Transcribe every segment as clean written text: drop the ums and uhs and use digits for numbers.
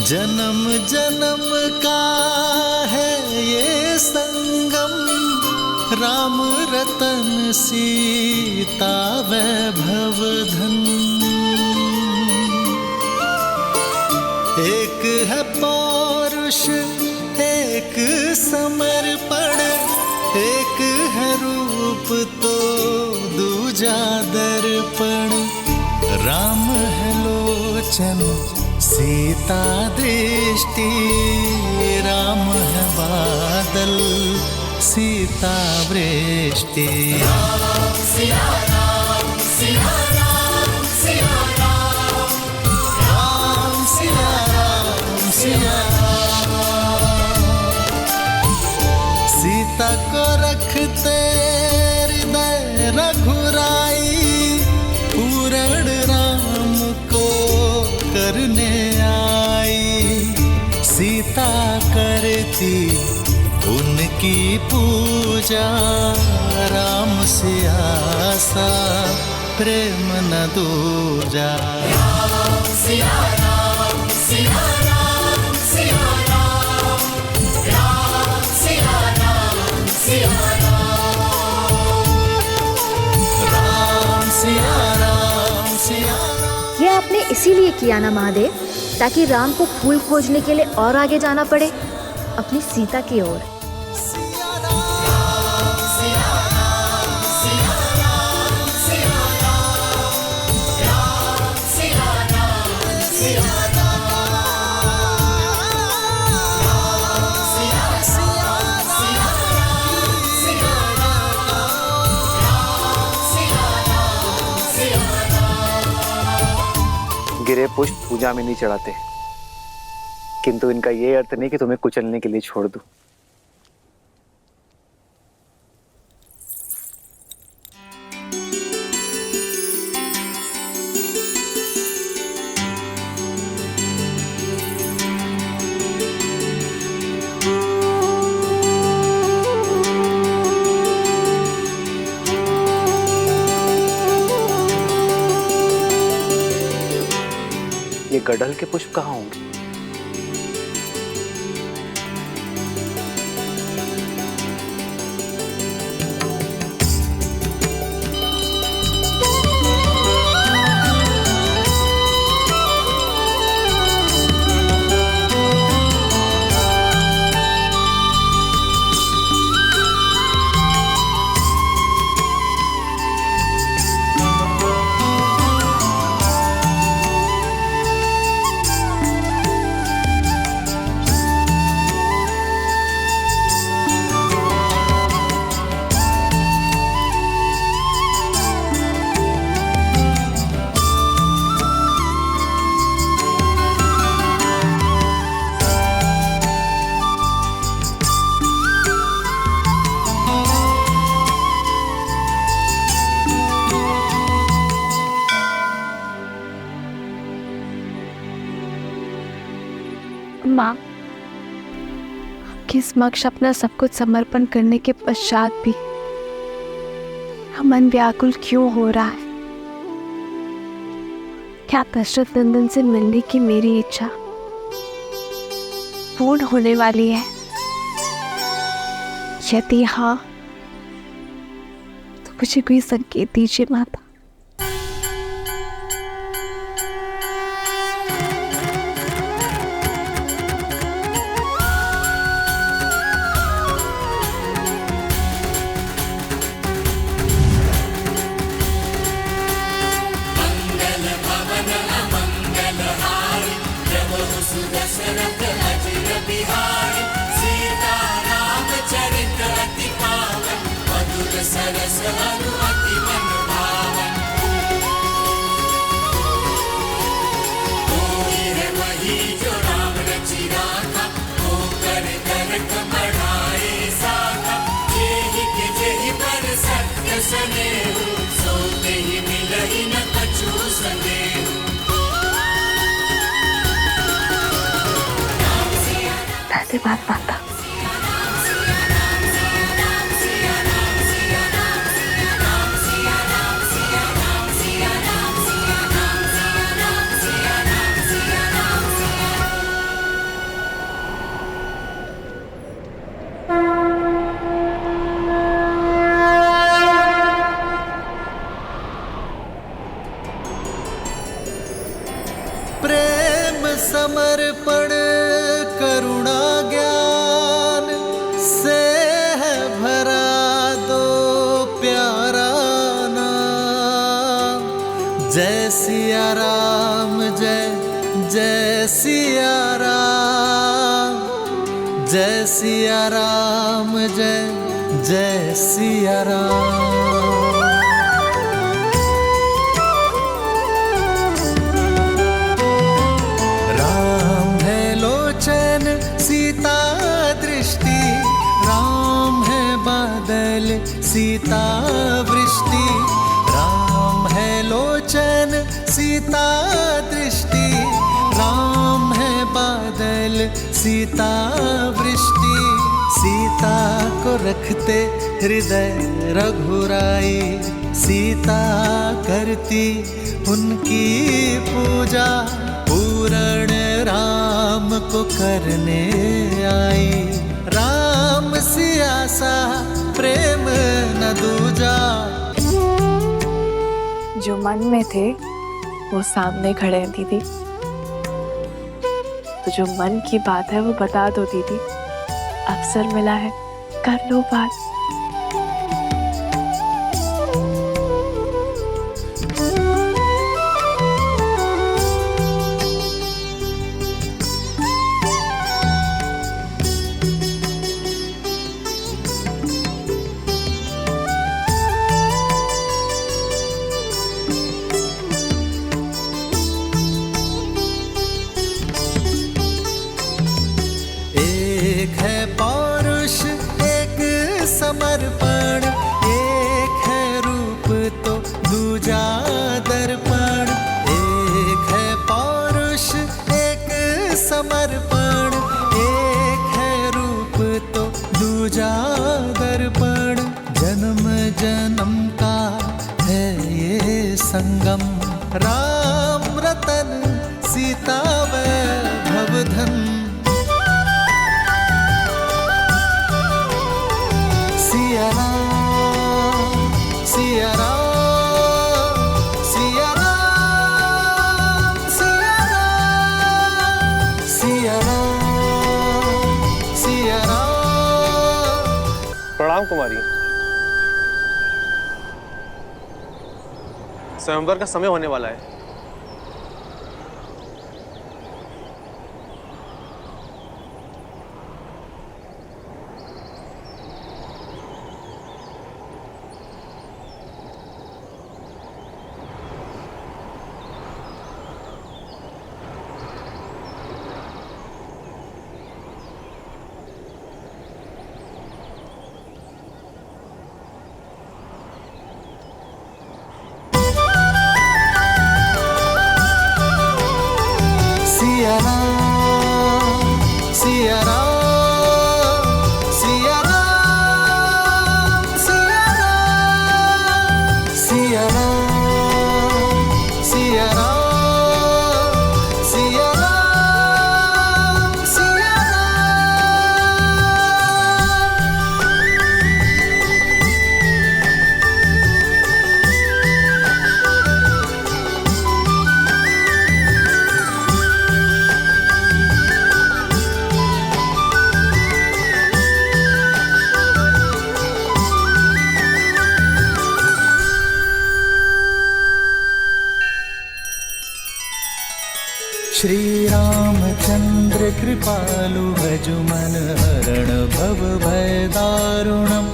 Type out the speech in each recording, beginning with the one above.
जन्म जन्म का है ये संगम, राम रतन सीता वैभव धन। एक है पौरुष एक समर्पण, एक है रूप तो दूजा दर्पण। राम है लोचन सीता दृष्टि, राम है बादल सीता वृष्टि। राम सिया राम सिया राम सिया राम, राम सिया राम सिया राम। सीता को रखते हृदय रघुराई, पूर्ण राम को करने आई। सीता करती उनकी पूजा, राम से आसा प्रेम न दूजा। राम सिया राम सिया राम सिया राम, राम सिया राम सिया राम, राम सिया राम सिया राम। ये आपने इसीलिए किया ना महादेव, ताकि राम को फूल खोजने के लिए और आगे जाना पड़े, अपनी सीता की ओर। गिरे पुष्प पूजा में नहीं चढ़ाते, किंतु इनका ये अर्थ नहीं कि तुम्हें कुचलने के लिए छोड़ दूं। ये गड़हल के पुष्प कहाँ होंगे? माँ, आपके समक्ष अपना सब कुछ समर्पण करने के पश्चात भी मन व्याकुल क्यों हो रहा है? क्या दशरथ नंदन से मिलने की मेरी इच्छा पूर्ण होने वाली है? यदि हाँ, तो मुझे कोई संकेत दीजिए माता। दशरथ अजिर बिहारी, सीता राम चरित अति पावन, मधुर सरस अनु अति मन भावन। कोई है वही जो राम रचि राखा, होकर करक बढ़ाए साखा। जेहि पर सत्य सनेहु, सो तेहि मिलहि न कछु संदेहु। धन्यवाद माता। जय सिया राम, जय जय सिया राम, जय सिया राम, जय जय सिया राम। राम है लोचन सीता दृष्टि, राम है बादल सीता वृष्टि, राम है लोचन सीता दृष्टि, राम है बादल सीता वृष्टि। सीता को रखते हृदय रघुराई, सीता करती उनकी पूजा, पूर्ण राम को करने आई। राम सिया सा प्रेम न दूजा। जो मन में थे वो सामने खड़े हैं दीदी, तो जो मन की बात है वो बता दो दीदी। अवसर मिला है, कर लो बात। एक है पौरुष एक समर्पण, एक है रूप तो दूजा दर्पण। एक है पौरुष एक समर्पण, एक है रूप तो दूजा दर्पण। जन्म जन्म का है ये संगम, राम रतन सीता वैभव धन। सिया राम, सिया राम, सिया राम, सिया राम, सिया राम, सिया राम। प्रणाम कुमारी। स्वयंवर का समय होने वाला है। सिया राम, सिया राम, सिया राम, सिया राम, सिया राम, सिया राम, सिया राम, सिया श्री रामचंद्र कृपालु भजुमन हरण भव भय दारुणम।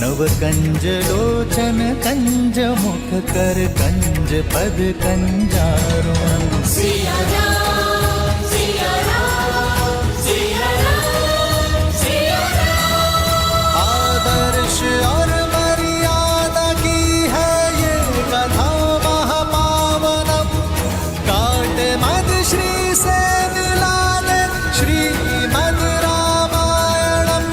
नव कंज लोचन कंज मुख कर कंज पद कंजारुणम। सिया राम, सिया राम, सिया राम, सिया राम। आदर्श और मर्यादा की है ये कथा महापावनम। काटे मद श्री से मिलाने श्रीमद् रामायणम,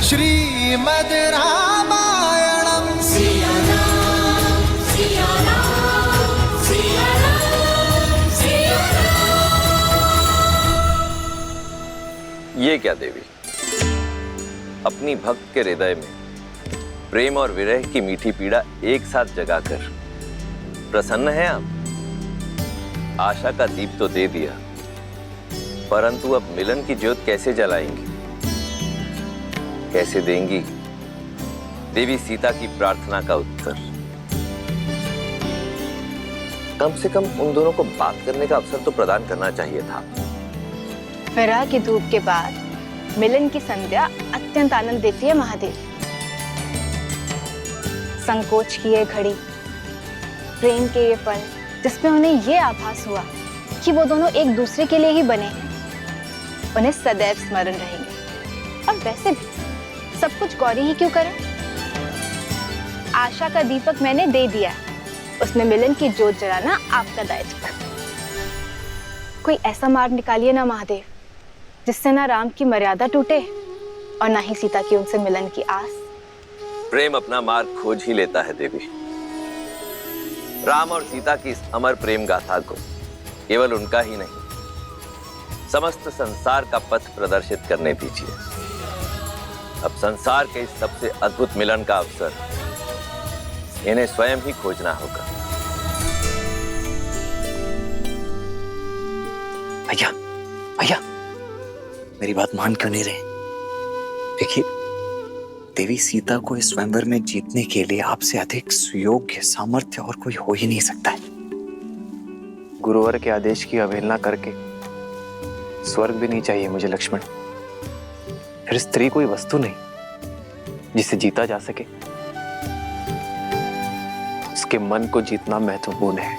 श्रीमद् रामायणम। सिया राम, सिया राम, सिया राम, सिया राम। ये क्या देवी, अपनी भक्त के हृदय में प्रेम और विरह की मीठी पीड़ा एक साथ जगाकर प्रसन्न है आप? आशा का दीप तो दे दिया, परंतु अब मिलन की ज्योत कैसे जलाएंगी, कैसे देंगी देवी सीता की प्रार्थना का उत्तर? कम से कम उन दोनों को बात करने का अवसर तो प्रदान करना चाहिए था। विरह की धूप के बाद मिलन की संध्या अत्यंत आनंद देती है महादेव। संकोच की ये घड़ी, प्रेम के ये पल, जिसमें उन्हें ये आभास हुआ कि वो दोनों एक दूसरे के लिए ही बने हैं, उन्हें सदैव स्मरण रहेंगे। और वैसे भी सब कुछ गौरी ही क्यों करे? आशा का दीपक मैंने दे दिया, उसमें मिलन की जोत जलाना आपका दायित्व। कोई ऐसा मार्ग निकालिए ना महादेव, जिससे ना राम की मर्यादा टूटे और ना ही सीता की उनसे मिलन की आस। प्रेम अपना मार्ग खोज ही लेता है देवी। राम और सीता की इस अमर प्रेम गाथा को केवल उनका ही नहीं, समस्त संसार का पथ प्रदर्शित करने दीजिए। अब संसार के इस सबसे अद्भुत मिलन का अवसर इन्हें स्वयं ही खोजना होगा। भैया, भैया, मेरी बात मान क्यों नहीं रहे? देखिए, देवी सीता को इस स्वयंवर में जीतने के लिए आपसे अधिक सुयोग्य सामर्थ्य और कोई हो ही नहीं सकता है। गुरुवर के आदेश की अवहेलना करके स्वर्ग भी नहीं चाहिए मुझे लक्ष्मण। फिर स्त्री कोई वस्तु नहीं जिसे जीता जा सके, उसके मन को जीतना महत्वपूर्ण है।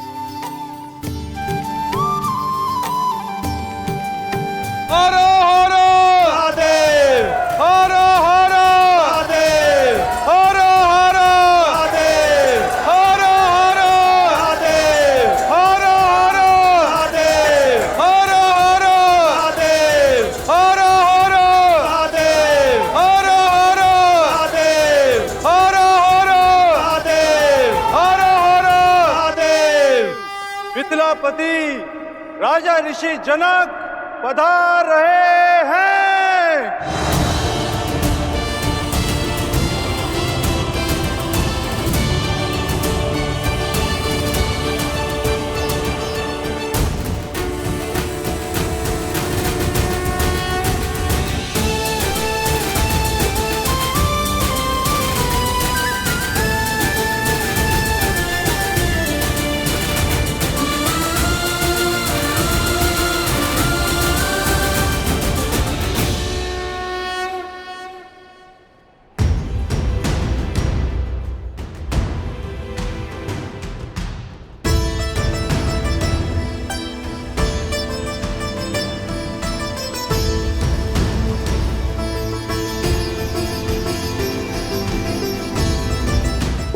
हरो हरो महादेव, हरो हरो महादेव, हरो हरो महादेव, हरो हरो महादेव, हरो हरो महादेव, हरो हरो महादेव, हरो हरो महादेव, हरो हरो महादेव, हरो हरो महादेव, हरो हरो महादेव। मिथिलापति राजा ऋषि जनक पधार रहे हैं।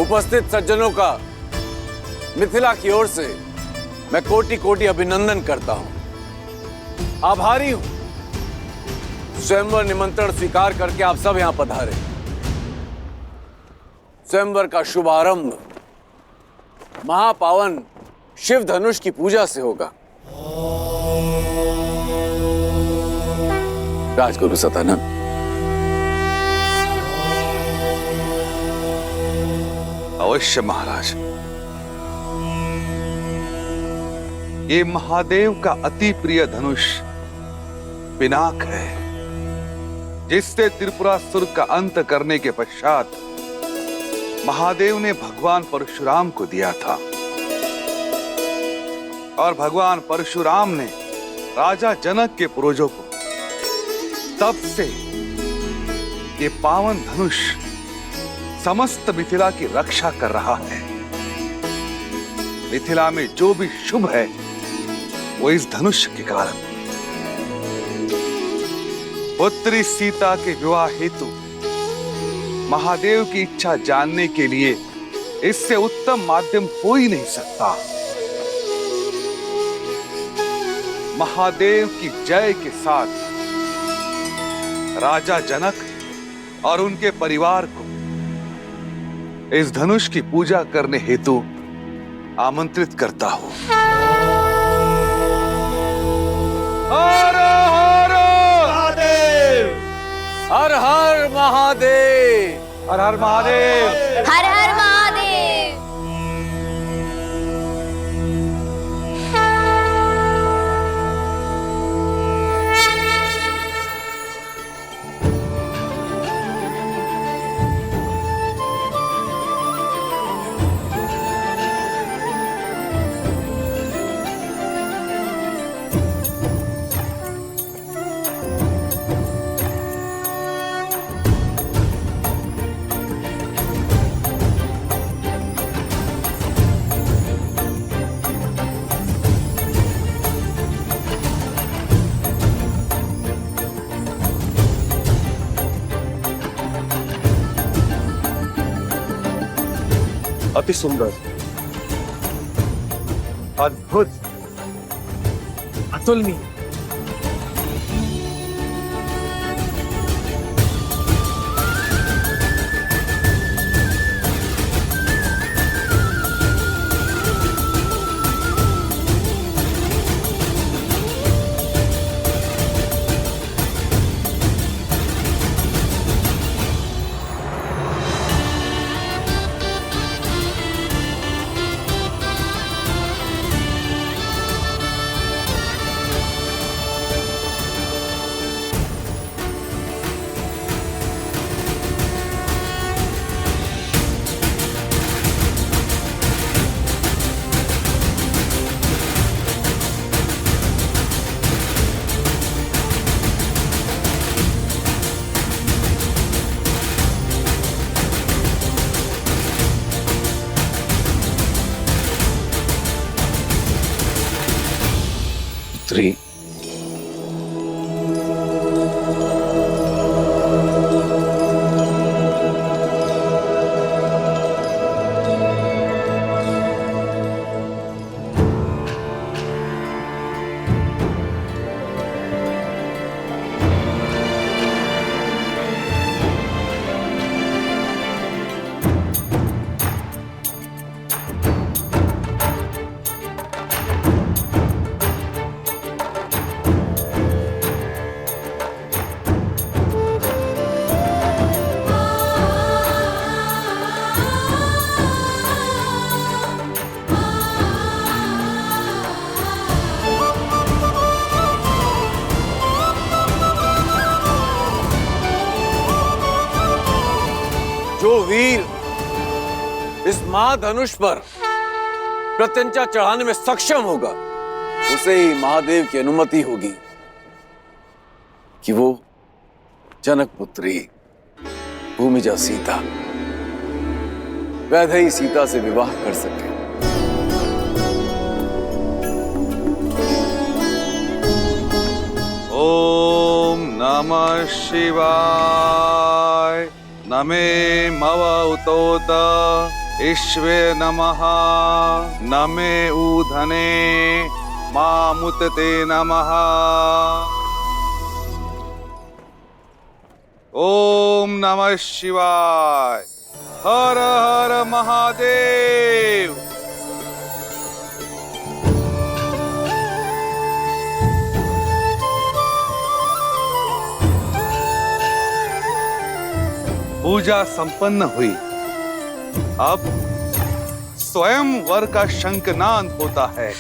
उपस्थित सज्जनों का मिथिला की ओर से मैं कोटि कोटि अभिनंदन करता हूं। आभारी हूं स्वयंवर निमंत्रण स्वीकार करके आप सब यहां पधारे। स्वयंवर का शुभारंभ महापावन शिव धनुष की पूजा से होगा। राजगुरु सतानंद, अवश्य महाराज। ये महादेव का अति प्रिय धनुष पिनाक है, जिससे त्रिपुरासुर का अंत करने के पश्चात महादेव ने भगवान परशुराम को दिया था। और भगवान परशुराम ने राजा जनक के पूर्वजों को, तब से ये पावन धनुष समस्त मिथिला की रक्षा कर रहा है। मिथिला में जो भी शुभ है वो इस धनुष के कारण। पुत्री सीता के विवाह हेतु महादेव की इच्छा जानने के लिए इससे उत्तम माध्यम हो ही नहीं सकता। महादेव की जय के साथ राजा जनक और उनके परिवार को इस धनुष की पूजा करने हेतु आमंत्रित करता हूं। हर हर महादेव, हर हर महादेव, हर हर महादेव, हर हर महादेव। अति सुंदर, अद्भुत, अतुलनीय। पुत्री, जो वीर इस महाधनुष पर प्रत्यंचा चढ़ाने में सक्षम होगा, उसे ही महादेव की अनुमति होगी कि वो जनक पुत्री भूमिजा सीता, वैदेही सीता से विवाह कर सके। ओम नमः शिवाय। नमे मव उतोत ईश्वे नमः। नमे ऊधने मामुतते नमः। ओम नमः शिवाय। हर हर महादेव। पूजा संपन्न हुई। अब स्वयं वर का शंखनाद होता है।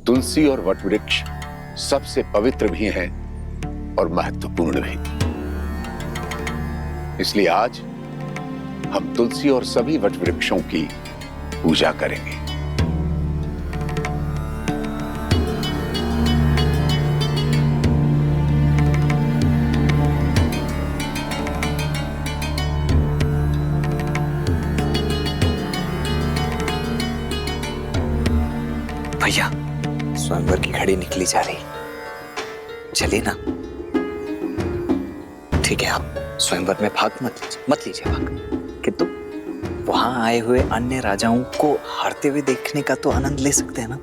तुलसी और वटवृक्ष सबसे पवित्र भी हैं और महत्वपूर्ण भी। इसलिए आज हम तुलसी और सभी वटवृक्षों की पूजा करेंगे। भैया, स्वयंवर की घड़ी निकली जा रही, चलिए ना। ठीक है, आप स्वयंवर में भाग मत लीजिए भाग, किंतु वहां आए हुए अन्य राजाओं को हारते हुए देखने का तो आनंद ले सकते हैं ना।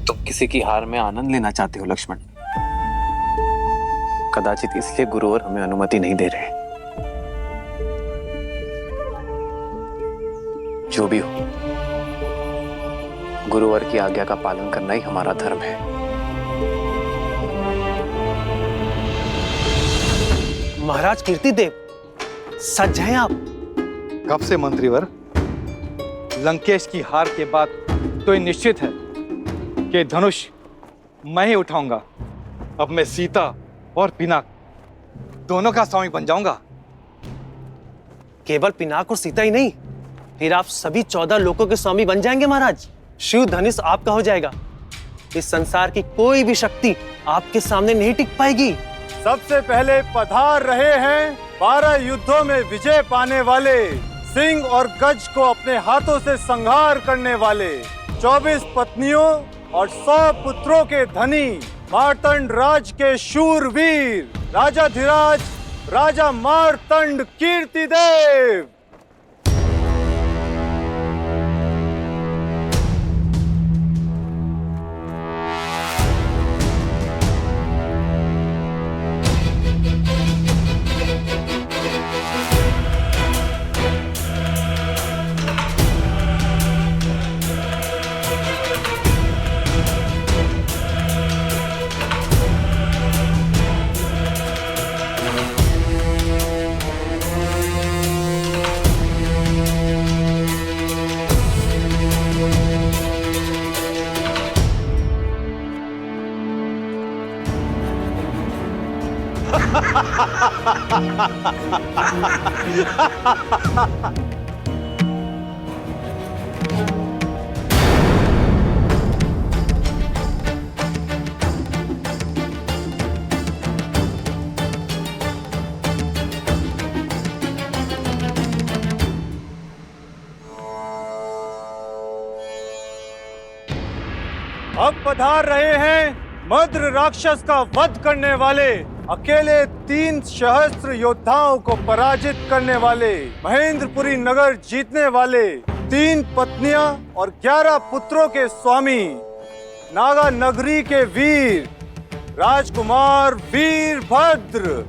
तुम किसी की हार में आनंद लेना चाहते हो लक्ष्मण? कदाचित इसलिए गुरुवर हमें अनुमति नहीं दे रहे। जो भी हो, गुरुवर की आज्ञा का पालन करना ही हमारा धर्म है। महाराज कीर्तिदेव, सच हैं आप? कब से मंत्रीवर? लंकेश की हार के बाद तो ये निश्चित है कि धनुष मैं ही उठाऊंगा। अब मैं सीता और पिनाक दोनों का स्वामी बन जाऊंगा। केवल पिनाक और सीता ही नहीं, फिर आप सभी 14 लोकों के स्वामी बन जाएंगे महाराज। शिव धनुष आपका हो जाएगा। इस संसार की कोई भी शक्ति आपके सामने नहीं टिक पाएगी। सबसे पहले पधार रहे हैं 12 युद्धों में विजय पाने वाले, सिंह और गज को अपने हाथों से संहार करने वाले, 24 पत्नियों और 100 पुत्रों के धनी, मार्तंड राज के शूरवीर, राजाधिराज राजा मार्तंड कीर्तिदेव। अब पधार रहे हैं मद्र राक्षस का वध करने वाले, अकेले 3 सहस्त्र योद्धाओं को पराजित करने वाले, महेंद्रपुरी नगर जीतने वाले, 3 पत्नियां और 11 पुत्रों के स्वामी, नागा नगरी के वीर, राजकुमार वीरभद्र।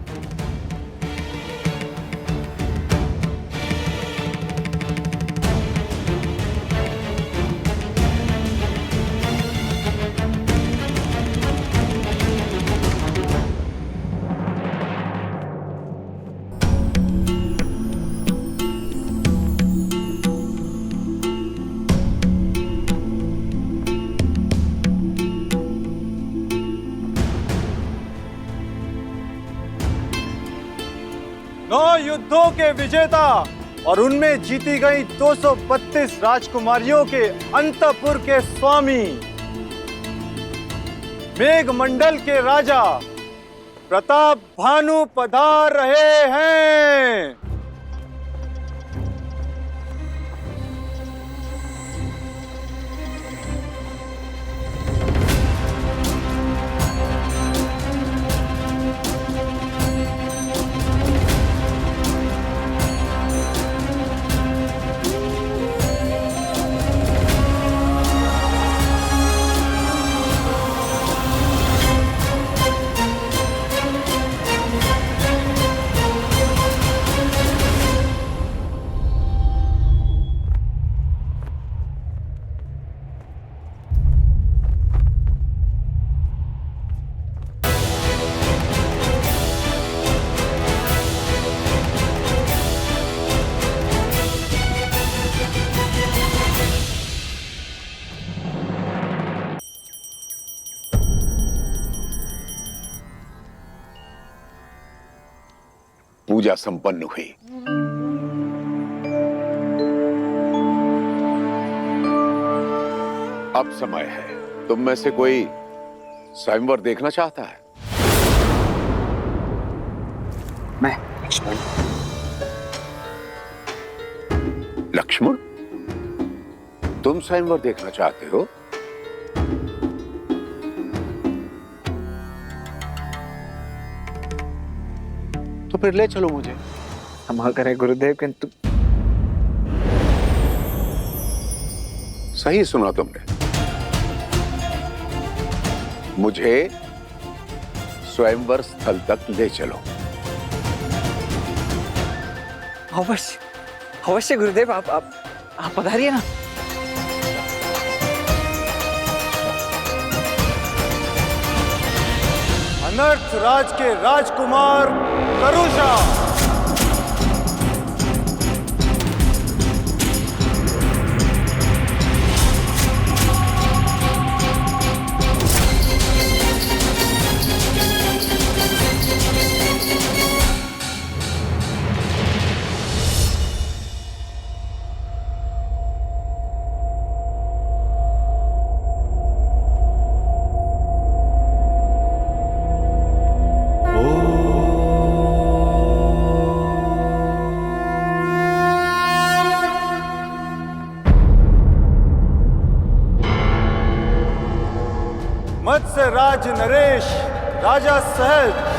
युद्धों के विजेता और उनमें जीती गई 232 राजकुमारियों के अंतपुर के स्वामी, मेघमंडल के राजा प्रताप भानु पधार रहे हैं। पूजा संपन्न हुई। अब समय है, तुम में से कोई स्वयंवर देखना चाहता है? मैं। लक्ष्मण, तुम स्वयंवर देखना चाहते हो? तो फिर ले चलो मुझे। क्षमा करें गुरुदेव, किंतु सही सुना तुमने। मुझे स्वयंवर स्थल तक ले चलो। अवश्य अवश्य गुरुदेव, आप पधारिए ना। अनर्थ राज के राजकुमार करुषा। ओ से राज नरेश राजा सहज।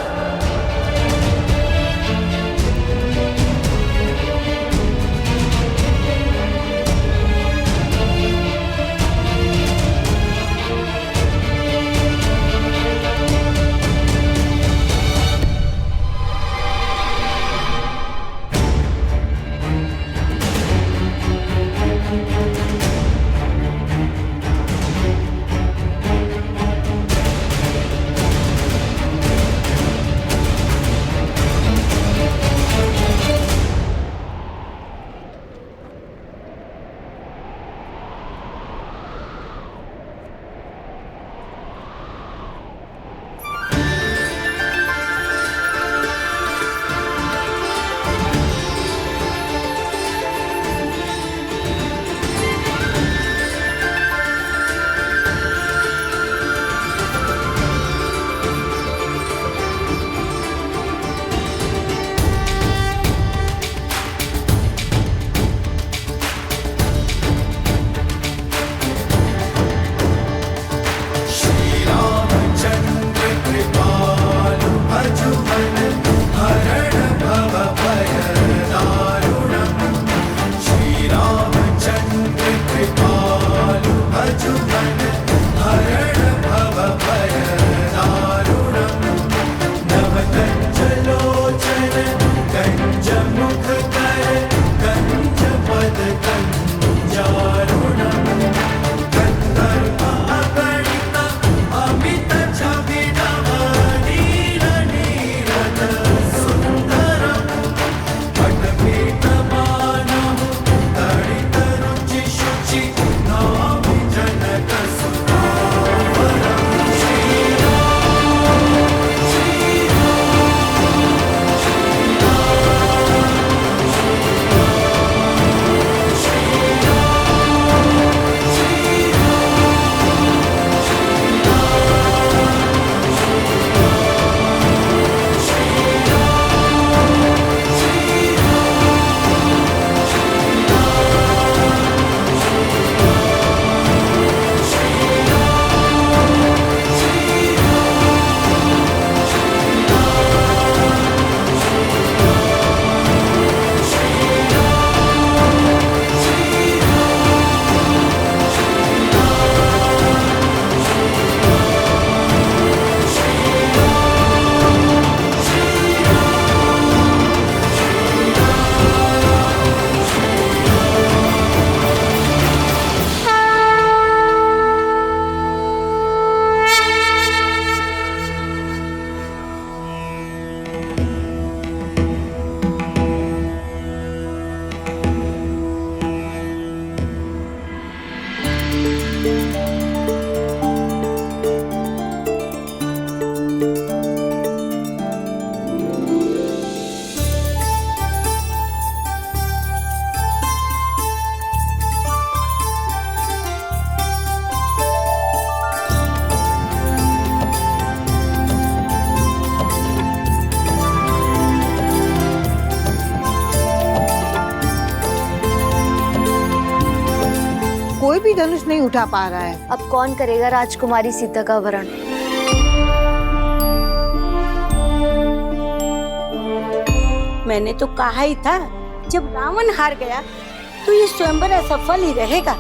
कोई भी धनुष नहीं उठा पा रहा है। अब कौन करेगा राजकुमारी सीता का वरण? मैंने तो कहा ही था, जब रावण हार गया तो ये स्वयंवर असफल ही रहेगा।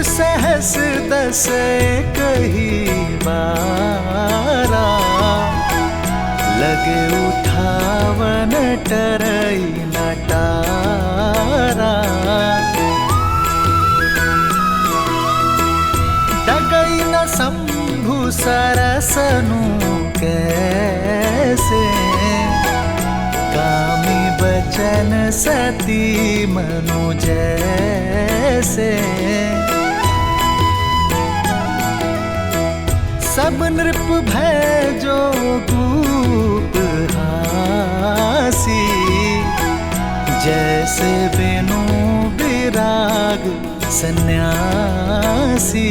सहस दस कही बारा लगे उठावन टरई नटारा डगई न शंभु सरसनु बन सती मनु जैसे। सब नृप भय जो कूप हासी, जैसे बेनु विराग सन्यासी।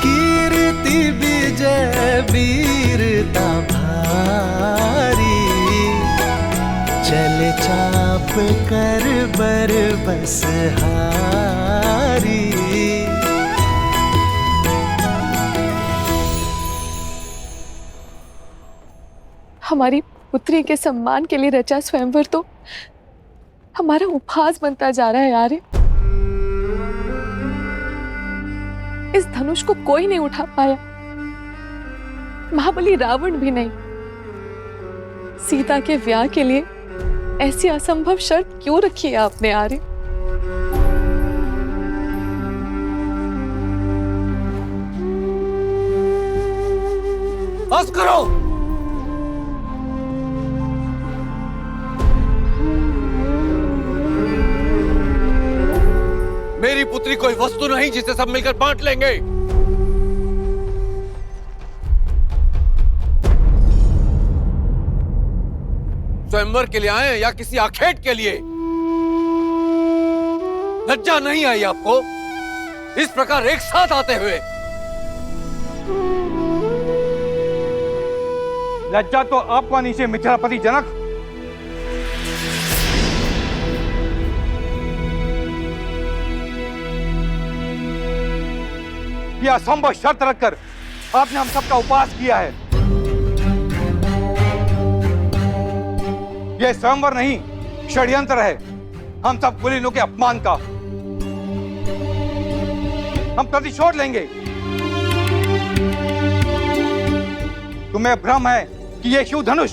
कीर्ति विजय वीरता भारी, चल चाप कर बर बस हारी। हमारी पुत्री के सम्मान के लिए रचा स्वयंवर तो हमारा उपहास बनता जा रहा है यार। इस धनुष को कोई नहीं उठा पाया, महाबली रावण भी नहीं। सीता के ब्याह के लिए ऐसी असंभव शर्त क्यों रखी है आपने आर्य? बस करो। मेरी पुत्री कोई वस्तु नहीं जिसे सब मिलकर बांट लेंगे। स्वयंवर के लिए आए या किसी आखेट के लिए? लज्जा नहीं आई आपको इस प्रकार एक साथ आते हुए? लज्जा तो आपको आनी से मिथिलापति जनक। यह असंभव शर्त रखकर आपने हम सबका उपवास किया है। यह स्वयंवर नहीं, षड्यंत्र है हम सब कुलीनों के अपमान का। हम प्रतिशोध लेंगे। तुम्हें भ्रम है कि यह शिव धनुष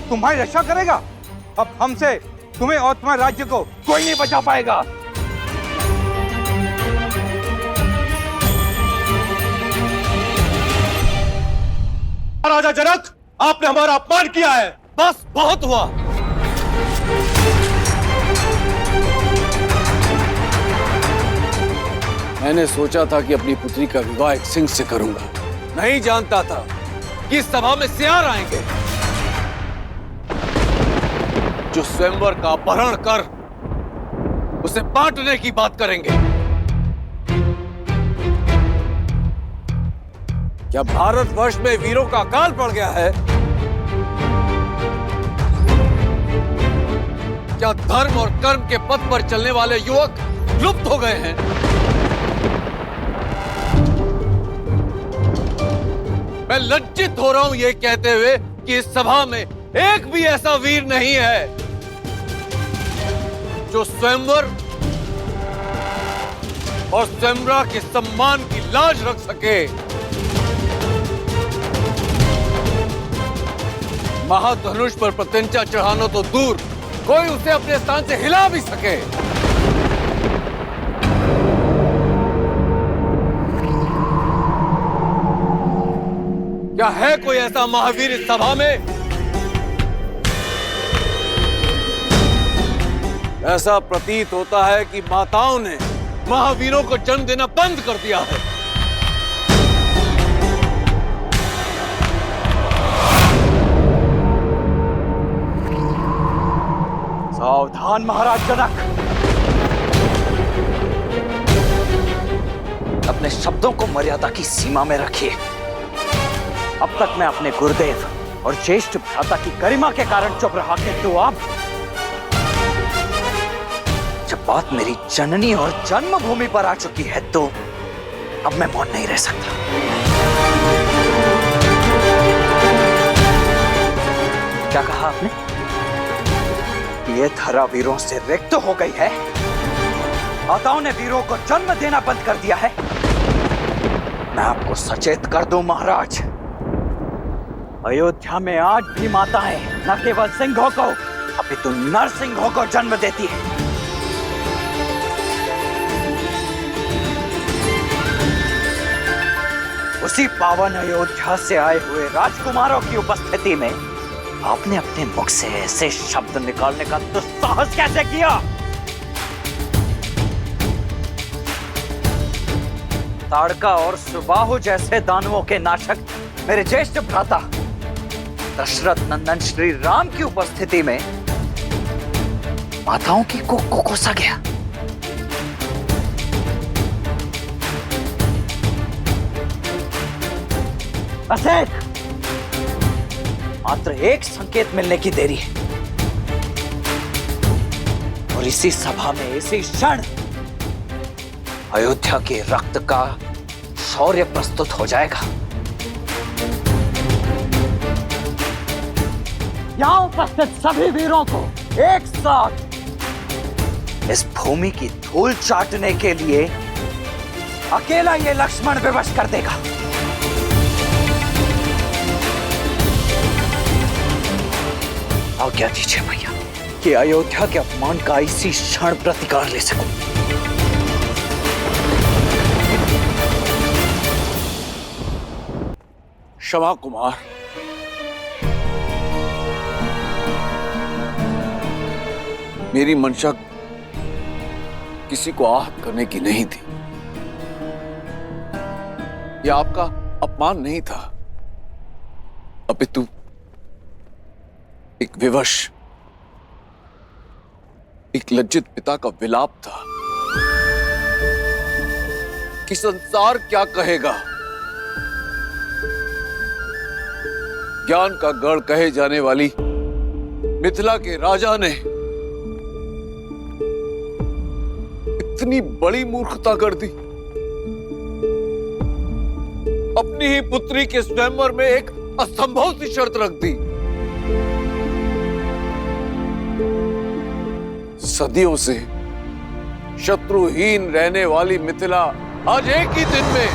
तुम्हारी रक्षा करेगा। अब हमसे तुम्हें और तुम्हारे राज्य को कोई नहीं बचा पाएगा। राजा जनक, आपने हमारा अपमान किया है। बस बहुत हुआ। मैंने सोचा था कि अपनी पुत्री का विवाह एक सिंह से करूंगा, नहीं जानता था कि इस सभा में सियार आएंगे जो स्वयंवर का अपहरण कर उसे बांटने की बात करेंगे। क्या भारतवर्ष में वीरों का अकाल पड़ गया है? क्या धर्म और कर्म के पथ पर चलने वाले युवक लुप्त हो गए हैं? मैं लज्जित हो रहा हूं ये कहते हुए कि इस सभा में एक भी ऐसा वीर नहीं है जो स्वयंवर और स्वयंवरा के सम्मान की लाज रख सके। महाधनुष पर प्रत्यंचा चढ़ाना तो दूर, कोई उसे अपने स्थान से हिला भी सके। क्या है कोई ऐसा महावीर इस सभा में? ऐसा प्रतीत होता है कि माताओं ने महावीरों को जन्म देना बंद कर दिया है। सावधान महाराज जनक, अपने शब्दों को मर्यादा की सीमा में रखिए। अब तक मैं अपने गुरुदेव और ज्येष्ठ भ्राता की गरिमा के कारण चुप रहा, किंतु अब जब बात मेरी जननी और जन्मभूमि पर आ चुकी है तो अब मैं मौन नहीं रह सकता। क्या कहा आपने? ये धरा वीरों से रिक्त हो गई है? माताओं ने वीरों को जन्म देना बंद कर दिया है? मैं आपको सचेत कर दूं महाराज, अयोध्या में आज भी माताएं न केवल सिंहों को अपितु नरसिंहों को जन्म देती है। उसी पावन अयोध्या से आए हुए राजकुमारों की उपस्थिति में आपने अपने मुख से ऐसे शब्द निकालने का दुस्साहस कैसे किया? ताड़का और सुबाहु जैसे दानवों के नाशक मेरे ज्येष्ठ भ्राता दशरथ नंदन श्री राम की उपस्थिति में माताओं की कोख को कोसा गया। बस मात्र एक संकेत मिलने की देरी है और इसी सभा में इसी क्षण अयोध्या के रक्त का शौर्य प्रस्तुत हो जाएगा। यहां उपस्थित सभी वीरों को एक साथ इस भूमि की धूल चाटने के लिए अकेला ये लक्ष्मण विवश कर देगा। आज्ञा दीजिए भैया कि अयोध्या के अपमान का इसी क्षण प्रतिकार ले सकूं। क्षमा कुमार, मेरी मंशा किसी को आहत करने की नहीं थी। यह आपका अपमान नहीं था, अपितु एक विवश, एक लज्जित पिता का विलाप था कि संसार क्या कहेगा। ज्ञान का गढ़ कहे जाने वाली मिथिला के राजा ने इतनी बड़ी मूर्खता कर दी। अपनी ही पुत्री के स्वयंवर में एक असंभव सी शर्त रख दी। सदियों से शत्रुहीन रहने वाली मिथिला आज एक ही दिन में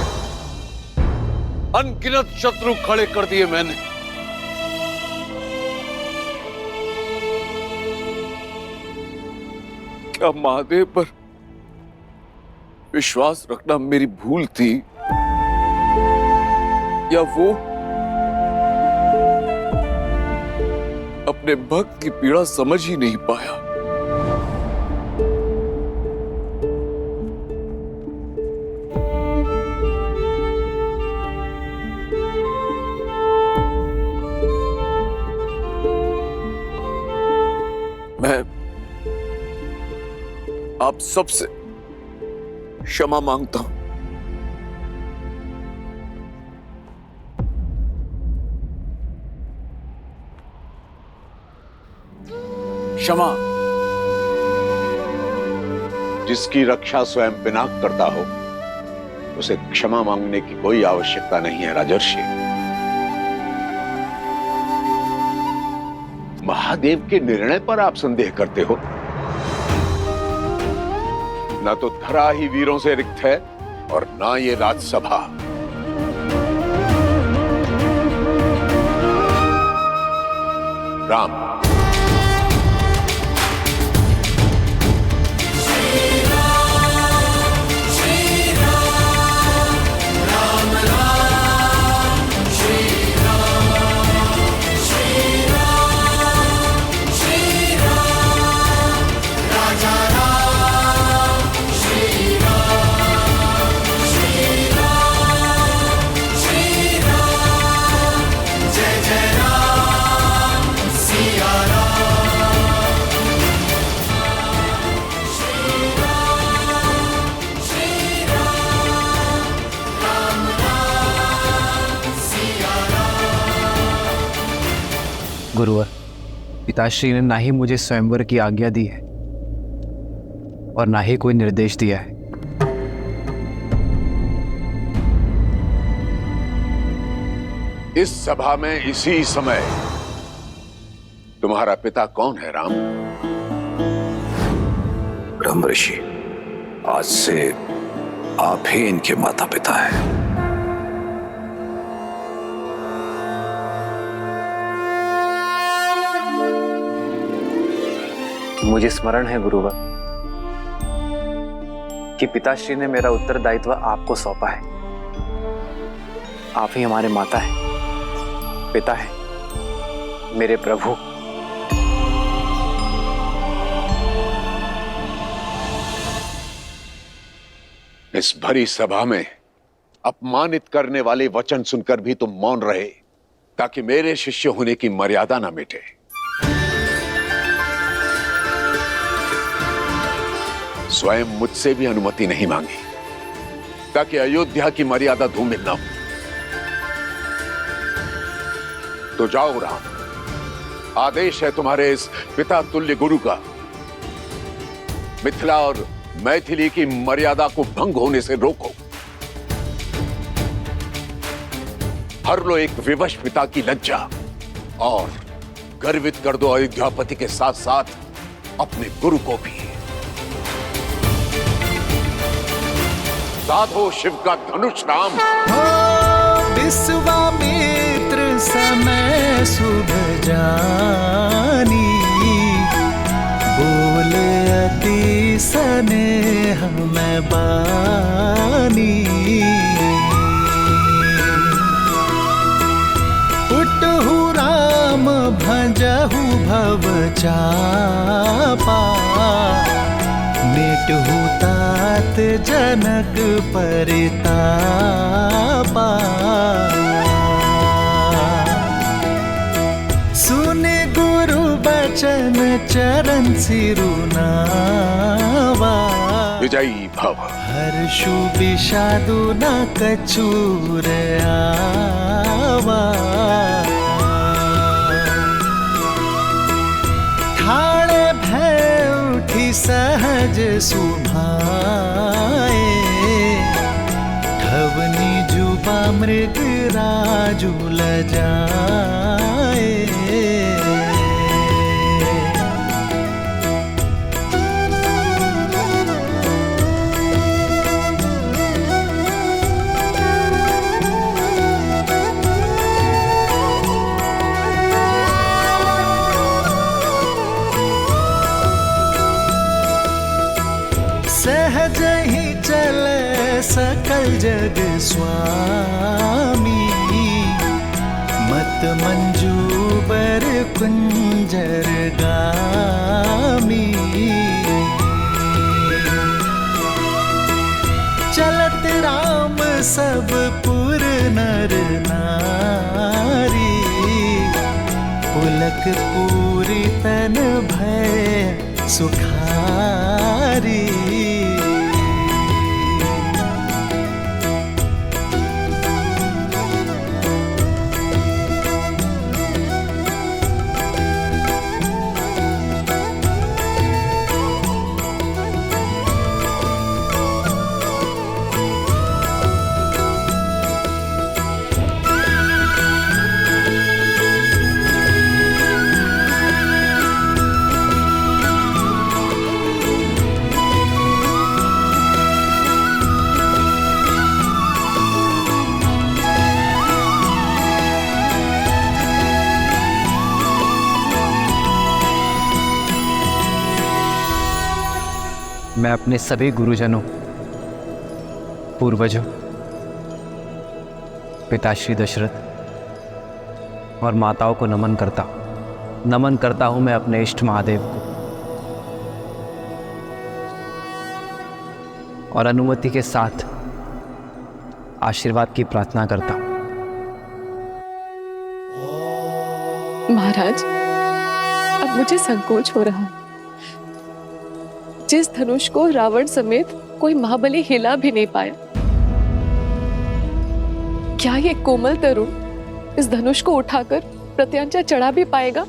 अनगिनत शत्रु खड़े कर दिए मैंने। क्या महादेव पर विश्वास रखना मेरी भूल थी, या वो अपने भक्त की पीड़ा समझ ही नहीं पाया? मैं आप सबसे क्षमा मांगता हूं। क्षमा। जिसकी रक्षा स्वयं पिनाक करता हो उसे क्षमा मांगने की कोई आवश्यकता नहीं है राजर्षि। महादेव के निर्णय पर आप संदेह करते हो। ना तो धरा ही वीरों से रिक्त है और ना ये राजसभा। राम, गुरुवर, पिताश्री ने ना ही मुझे स्वयंवर की आज्ञा दी है और ना ही कोई निर्देश दिया है। इस सभा में इसी समय तुम्हारा पिता कौन है राम? ब्रह्म ऋषि, आज से आप ही इनके माता पिता हैं। मुझे स्मरण है गुरुवर कि पिताश्री ने मेरा उत्तरदायित्व आपको सौंपा है। आप ही हमारे माता हैं, पिता हैं, मेरे प्रभु। इस भरी सभा में अपमानित करने वाले वचन सुनकर भी तुम मौन रहे, ताकि मेरे शिष्य होने की मर्यादा ना मिटे। स्वयं मुझसे भी अनुमति नहीं मांगी, ताकि अयोध्या की मर्यादा धूमिल ना हो। तो जाओ राम, आदेश है तुम्हारे इस पिता तुल्य गुरु का, मिथिला और मैथिली की मर्यादा को भंग होने से रोको। हर लो एक विवश पिता की लज्जा और गर्वित कर दो अयोध्यापति के साथ साथ अपने गुरु को भी। साधो शिव का धनुष राम। विश्वामित्र समय शुभ जानी, बोले अति स्नेह में बानी। उठहु राम भजहु भव चापा, मिटहु तात जनक परितापा। सुने गुरु बचन चरण सिरुनावा, विजयी भव। हर्षु विषादु न कछुर आवा। ठाणे भय उठी सहज सुभाए, ठवनी जुबा मृग राजु लजाए। सहज ही चले सकल जग स्वामी, मत मंजूबर कुंजर गामी। चलत राम सब पुर नर नारी, पुलक पूरी तन भय सुखारी। मैं अपने सभी गुरुजनों, पूर्वजों, पिताश्री दशरथ और माताओं को नमन करता हूं मैं अपने इष्ट महादेव को, और अनुमति के साथ आशीर्वाद की प्रार्थना करता हूं। महाराज, अब मुझे संकोच हो रहा है। जिस धनुष को रावण समेत कोई महाबली हिला भी नहीं पाया, क्या ये कोमल तरुण इस धनुष को उठाकर प्रत्यांचा चढ़ा भी पाएगा?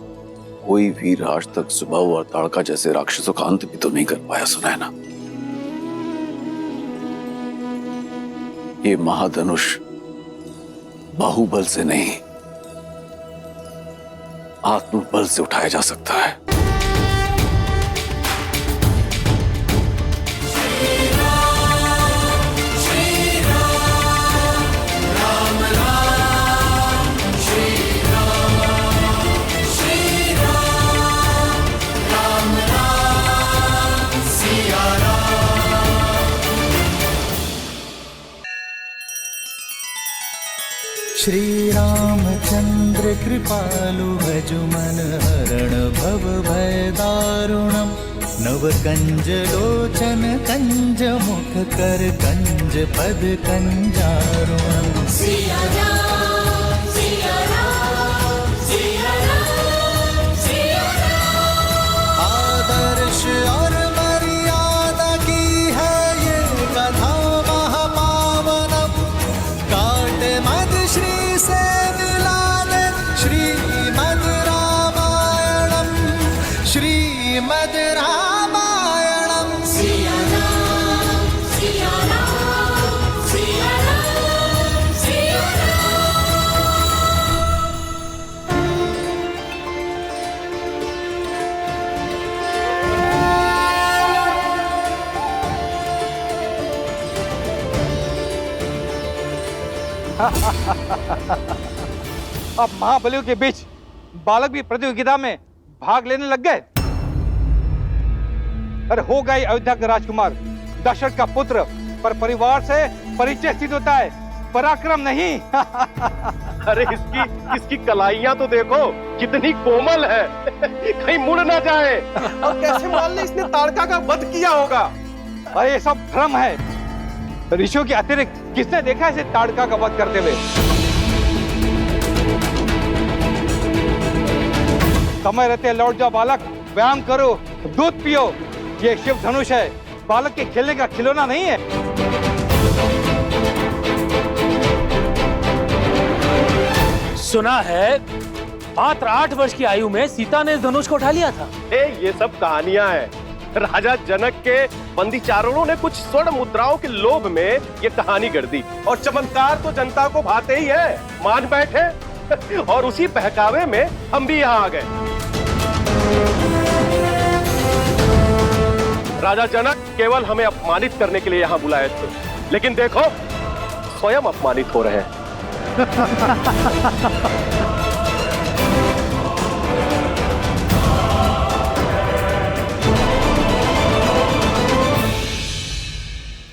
कोई वीर आज तक सुबह और ताड़का जैसे राक्षसों का अंत भी तो नहीं कर पाया, सुना है ना? ये महाधनुष बाहुबल से नहीं, आत्मबल से उठाया जा सकता है। श्री रामचंद्र कृपालु भजु मन हरण भव भय दारुणम नव कंज लोचन कंज मुख कर कंज पद कंजारुणम। सिया राम सिया राम सिया राम सिया राम। आदर्श और मर्यादा की है ये कथा महापावनम काट मद श्री से मिला दे श्रीमद रामायणम श्रीमद रामायणम। सिया राम सिया राम सिया राम सिया अब महाबलियों के बीच बालक भी प्रतियोगिता में भाग लेने लग गए। अरे हो गई अयोध्या का राजकुमार दशरथ का पुत्र, पर परिवार से परिचय सिद्ध होता है, पराक्रम नहीं। अरे इसकी कलाइयां तो देखो कितनी कोमल है, कहीं मुड़ ना जाए। और कैसे मान ले इसने ताड़का का वध किया होगा। अरे ये सब भ्रम है, ऋषियों के अतिरिक्त किसने देखा इसे ताड़का का वध करते हुए? समय रहते लौट जाओ बालक, व्यायाम करो, दूध पियो। ये शिव धनुष है, बालक के खेलने का खिलौना नहीं है। सुना है मात्र 8 वर्ष की आयु में सीता ने इस धनुष को उठा लिया था। ये सब कहानियां हैं। राजा जनक के बंदी चारणों ने कुछ स्वर्ण मुद्राओं के लोभ में ये कहानी गढ़ दी, और चमत्कार तो जनता को भाते ही है, मान बैठे। और उसी बहकावे में हम भी यहाँ आ गए। राजा जनक केवल हमें अपमानित करने के लिए यहाँ बुलाए थे, लेकिन देखो स्वयं अपमानित हो रहे हैं।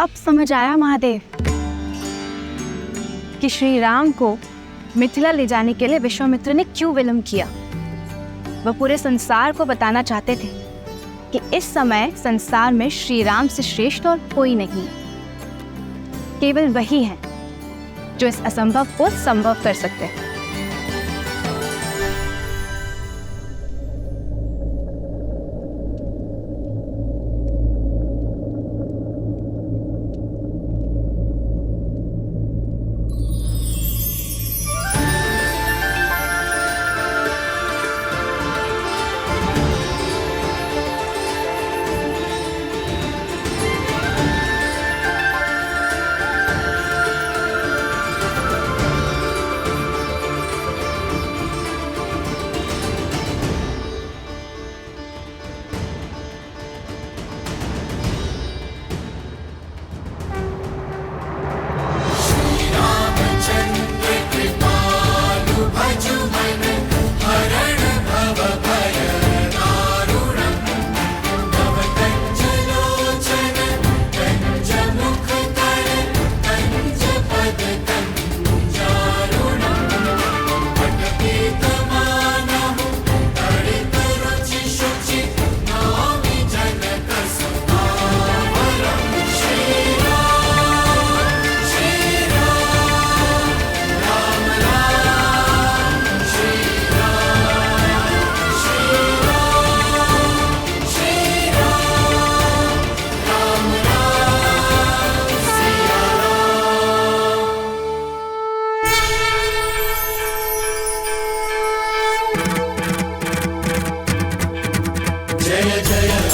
अब समझ आया महादेव कि श्री राम को मिथिला ले जाने के लिए विश्वामित्र ने क्यों विलंब किया। वह पूरे संसार को बताना चाहते थे कि इस समय संसार में श्री राम से श्रेष्ठ और कोई नहीं, केवल वही हैं जो इस असंभव को संभव कर सकते हैं।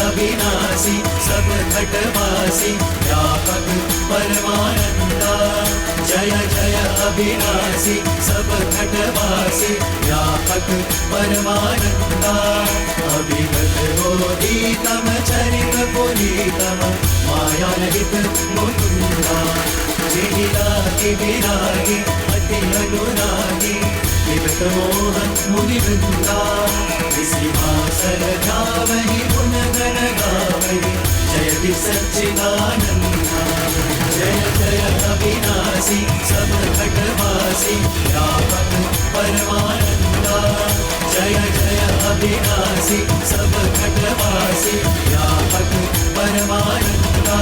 अविनाशी सब घटवासी व्यापक परमानंदा। जय जय अविनाशी सब घटवासी व्यापक परमानंदा। अभिगत बोधितम चरित पुनीतम माया रहित मुकुंदा। जिहिरागी विरागी अति अनुरागी विगत मोहन मुनि वृंदा। इसी भासर गावहि गुण गण गावहि जयति सच्चिदानन्दा जय जय अविनाशी सब घटवासी व्यापक परमानंदा जय जय अविनाशी सब घटवासी व्यापक परमानंदा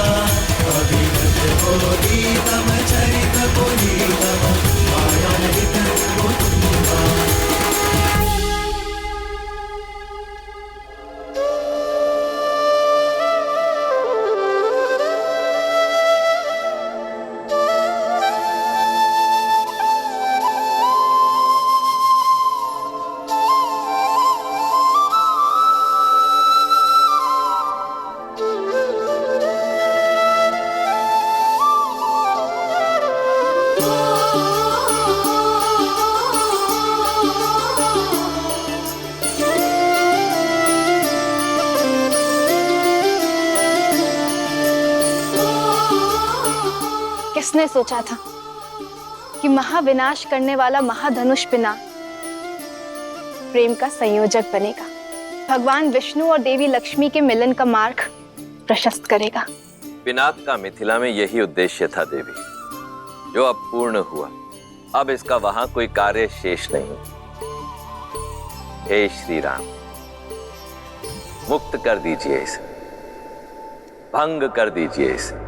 अभिगत बोधितम चरित पुनीतम मायाहित कुतुम्बा। किसने सोचा था कि महाविनाश करने वाला महाधनुष पिनाक प्रेम का संयोजक बनेगा, भगवान विष्णु और देवी लक्ष्मी के मिलन का मार्ग प्रशस्त करेगा। पिनाक का मिथिला में यही उद्देश्य था देवी, जो अब पूर्ण हुआ। अब इसका वहां कोई कार्य शेष नहीं। हे श्री राम, मुक्त कर दीजिए इसे, भंग कर दीजिए इसे।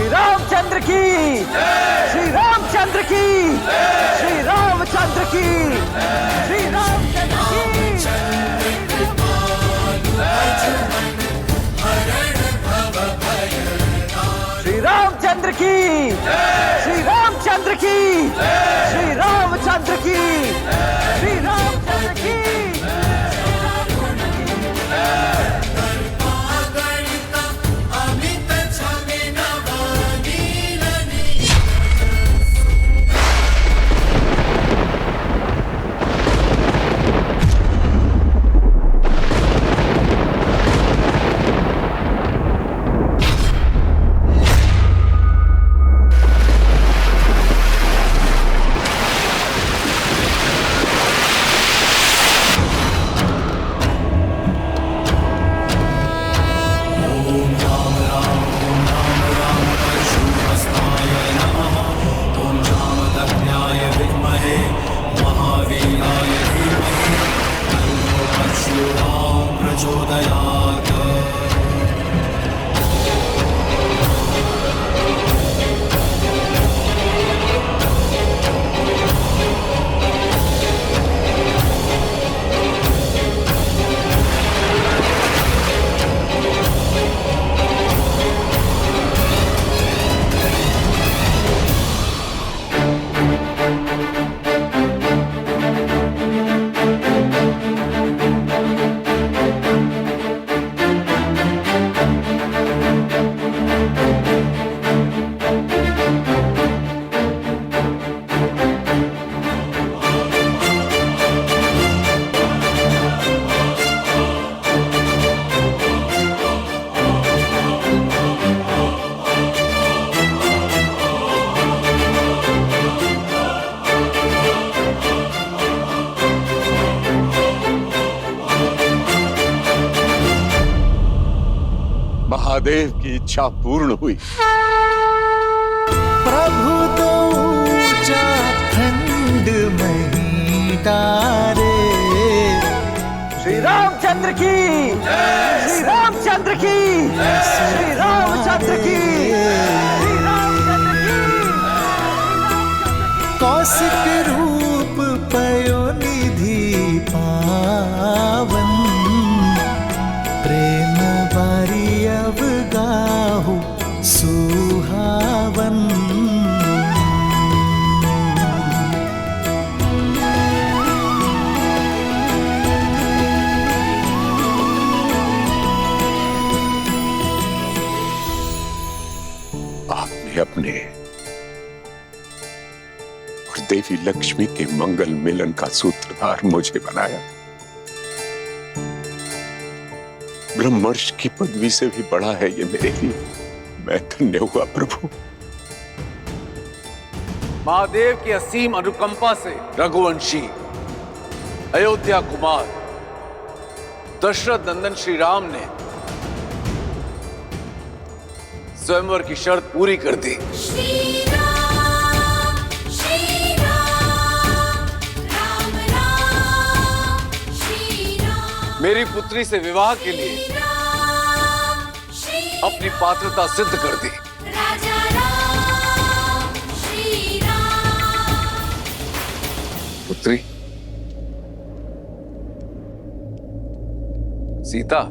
रामचंद्र की, श्री रामचंद्र की, श्री रामचंद्र की, श्री रामचंद्र की। श्री रामचंद्र की, श्री रामचंद्र की, श्री रामचंद्र की, श्री रामचंद्र की। महादेव की इच्छा पूर्ण हुई। प्रभु तो ऊंचा खंड मही तारे। श्री रामचंद्र की, श्री रामचंद्र की, श्री रामचंद्र की, श्री रामचंद्र की। कौशिक रूप पयोनिधि पावन, प्रेम बारी अब गाहु सुहावन। और देवी लक्ष्मी के मंगल मिलन का सूत्रधार मुझे बनाया। ब्रह्मर्षि की पदवी से भी बड़ा है ये मेरे लिए। मैं धन्य हुआ प्रभु। महादेव की असीम अनुकंपा से रघुवंशी अयोध्या कुमार दशरथ नंदन श्री राम ने स्वयंवर की शर्त पूरी कर दी। मेरी पुत्री से विवाह के लिए अपनी पात्रता सिद्ध कर दी। पुत्री सीता,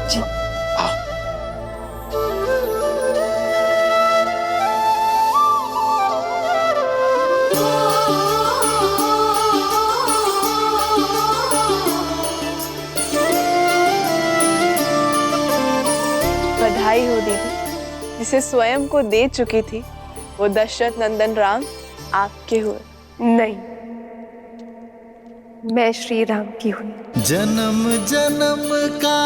जी बधाई हो दीदी, जिसे स्वयं को दे चुकी थी वो दशरथ नंदन राम आपके हुए। नहीं, मैं श्री राम की हुई। जन्म जन्म का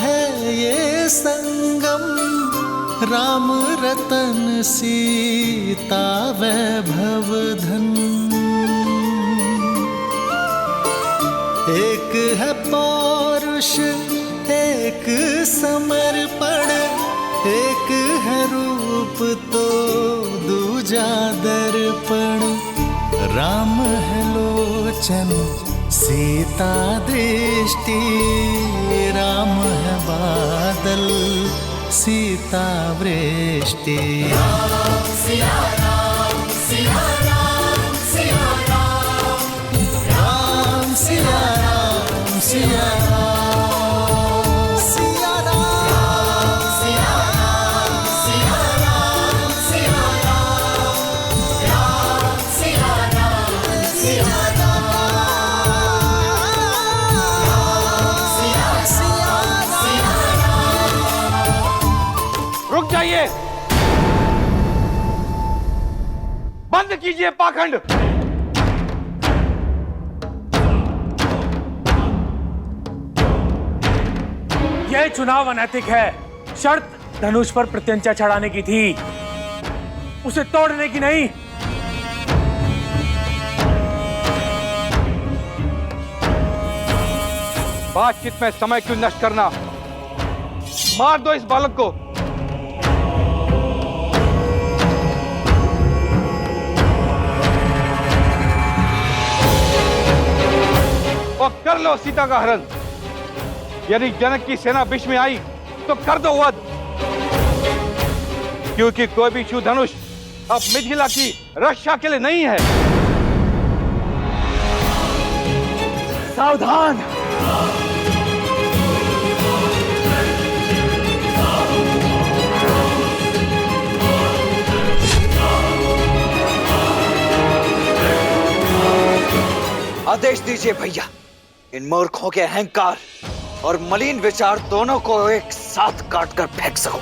है ये संगम, राम रतन सीता वैभव धन। एक है पौरुष एक समर्पण, एक है रूप तो दूजा दर्पण। राम है लोचन सीता दृष्टि, राम है बादल सीता वृष्टि। राम सिया राम सिया राम सिया राम, राम सिया राम सिया राम। जाइए, बंद कीजिए पाखंड। यह चुनाव अनैतिक है। शर्त धनुष पर प्रत्यंचा चढ़ाने की थी, उसे तोड़ने की नहीं। बातचीत में समय क्यों नष्ट करना? मार दो इस बालक को। और कर लो सीता का हरण। यदि जनक की सेना बीच में आई तो कर दो वध, क्योंकि कोई भी शिव धनुष अब मिथिला की रक्षा के लिए नहीं है। सावधान। आदेश दीजिए भैया, इन मूर्खों के अहंकार और मलिन विचार दोनों को एक साथ काट कर फेंक सको।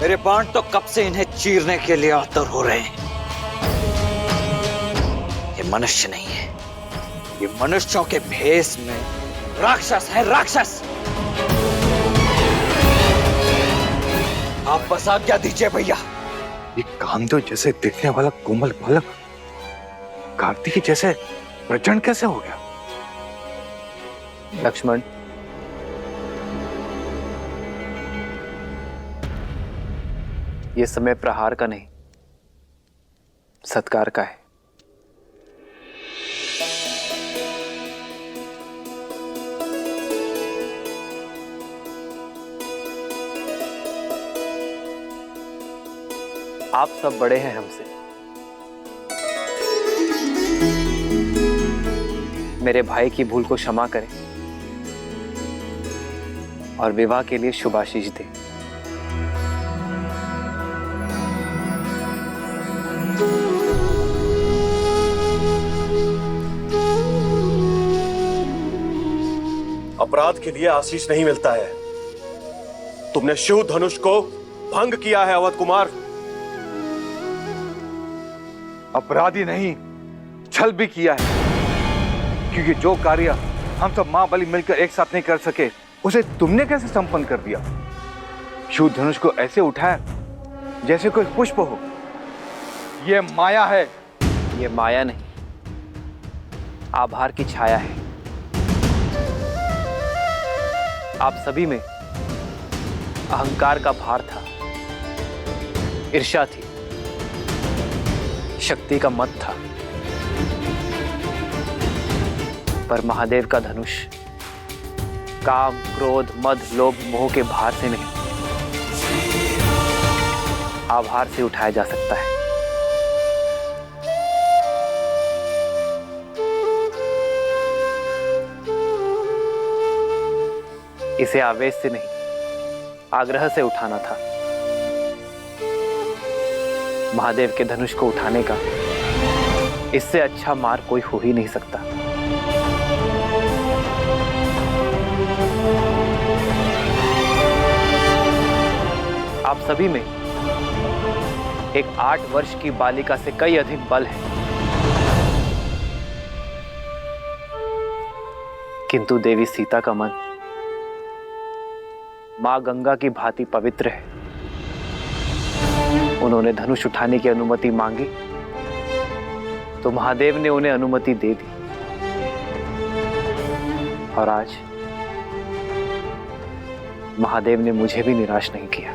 मेरे बाण तो कब से इन्हें चीरने के लिए आतुर हो रहे हैं। ये मनुष्य नहीं है, ये मनुष्यों के भेष में राक्षस है, राक्षस। आप बस आज्ञा दीजिए भैया। ये कामदेव जैसे दिखने वाला कोमल बालक कार्तिकी जैसे प्रचंड कैसे हो गया? लक्ष्मण, ये समय प्रहार का नहीं, सत्कार का है। आप सब बड़े हैं हमसे, मेरे भाई की भूल को क्षमा करें और विवाह के लिए शुभाशीष दें। अपराध के लिए आशीष नहीं मिलता है। तुमने शिव धनुष को भंग किया है अवध कुमार। अपराधी नहीं, छल भी किया है, क्योंकि जो कार्य हम सब मां बलि मिलकर एक साथ नहीं कर सके, उसे तुमने कैसे संपन्न कर दिया? शिव धनुष को ऐसे उठाया जैसे कोई पुष्प हो। यह माया है। ये माया नहीं, आभार की छाया है। आप सभी में अहंकार का भार था, ईर्ष्या थी, शक्ति का मद था, पर महादेव का धनुष काम, क्रोध, मद, लोभ, मोह के भार से नहीं, आभार से उठाया जा सकता है। इसे आवेश से नहीं, आग्रह से उठाना था। महादेव के धनुष को उठाने का इससे अच्छा मार्ग कोई हो ही नहीं सकता। आप सभी में एक 8 वर्ष की बालिका से कई अधिक बल है, किंतु देवी सीता का मन मां गंगा की भांति पवित्र है। उन्होंने धनुष उठाने की अनुमति मांगी तो महादेव ने उन्हें अनुमति दे दी, और आज महादेव ने मुझे भी निराश नहीं किया।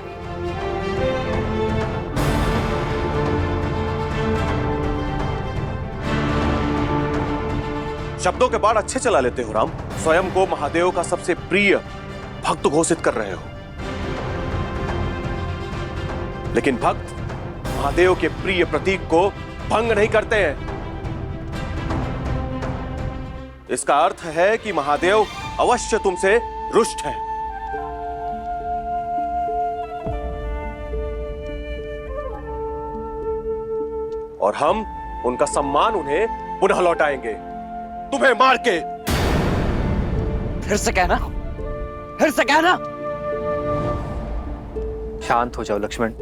शब्दों के बाढ़ अच्छे चला लेते हो राम। स्वयं को महादेव का सबसे प्रिय भक्त घोषित कर रहे हो, लेकिन भक्त महादेव के प्रिय प्रतीक को भंग नहीं करते हैं। इसका अर्थ है कि महादेव अवश्य तुमसे रुष्ट हैं। और हम उनका सम्मान उन्हें पुनः लौटाएंगे, तुम्हें मार के। फिर से कहना, फिर से कहना। शांत हो जाओ लक्ष्मण,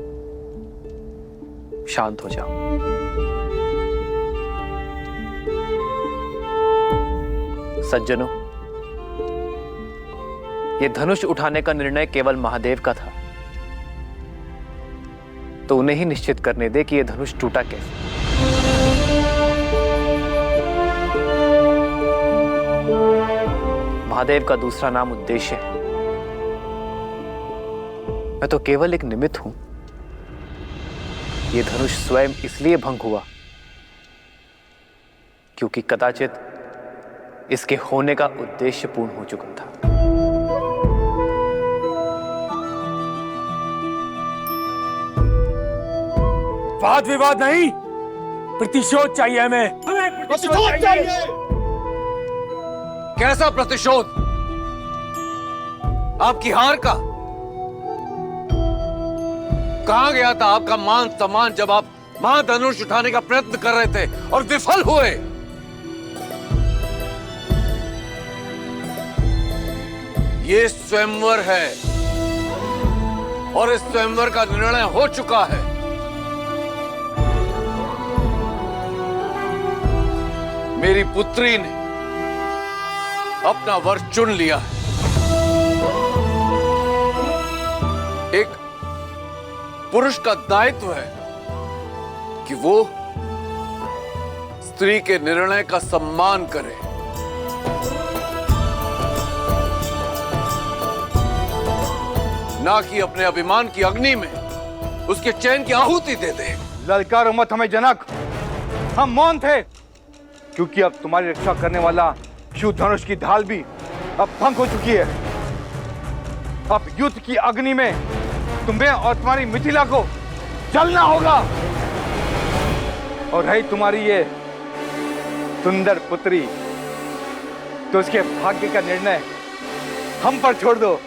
शांत हो जाओ। सज्जनों, ये धनुष उठाने का निर्णय केवल महादेव का था, तो उन्हें ही निश्चित करने दे कि यह धनुष टूटा कैसे। महादेव का दूसरा नाम उद्देश्य है। मैं तो केवल एक निमित्त हूं। यह धनुष स्वयं इसलिए भंग हुआ क्योंकि कदाचित इसके होने का उद्देश्य पूर्ण हो चुका था। वाद विवाद नहीं, प्रतिशोध चाहिए हमें प्रतिशोध चाहिए। कैसा प्रतिशोध? आपकी हार का? कहां गया था आपका मान सम्मान जब आप महाधनुष उठाने का प्रयत्न कर रहे थे और विफल हुए? ये स्वयंवर है और इस स्वयंवर का निर्णय हो चुका है। मेरी पुत्री ने अपना वर चुन लिया है। एक पुरुष का दायित्व है कि वो स्त्री के निर्णय का सम्मान करे। ना कि अपने अभिमान की अग्नि में उसके चैन की आहुति दे दे। ललकारो मत हमें जनक, हम मौन थे, क्योंकि अब तुम्हारी रक्षा करने वाला शिव धनुष की ढाल भी अब भंग हो चुकी है। अब युद्ध की अग्नि में तुम्हें और तुम्हारी मिथिला को जलना होगा। और रही तुम्हारी ये सुंदर पुत्री, तो उसके भाग्य का निर्णय हम पर छोड़ दो।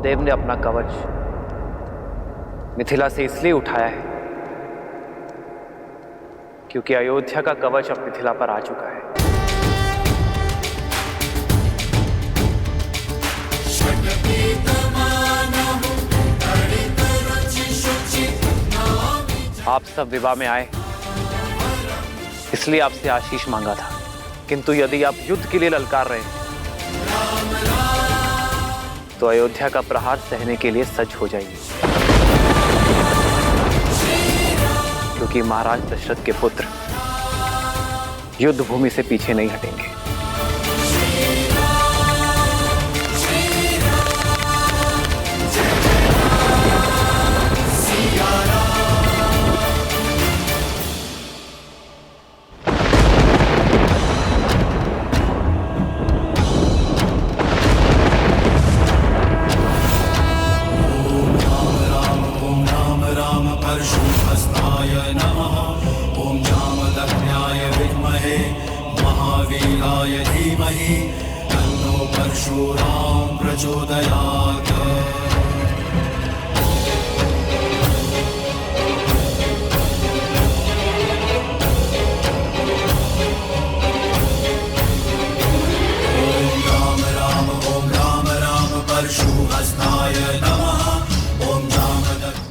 महादेव ने अपना कवच मिथिला से इसलिए उठाया है क्योंकि अयोध्या का कवच अब मिथिला पर आ चुका है। आप सब विवाह में आए इसलिए आपसे आशीष मांगा था, किंतु यदि आप युद्ध के लिए ललकार रहे तो अयोध्या का प्रहार सहने के लिए सज्ज हो जाइए, क्योंकि महाराज दशरथ के पुत्र युद्ध भूमि से पीछे नहीं हटेंगे।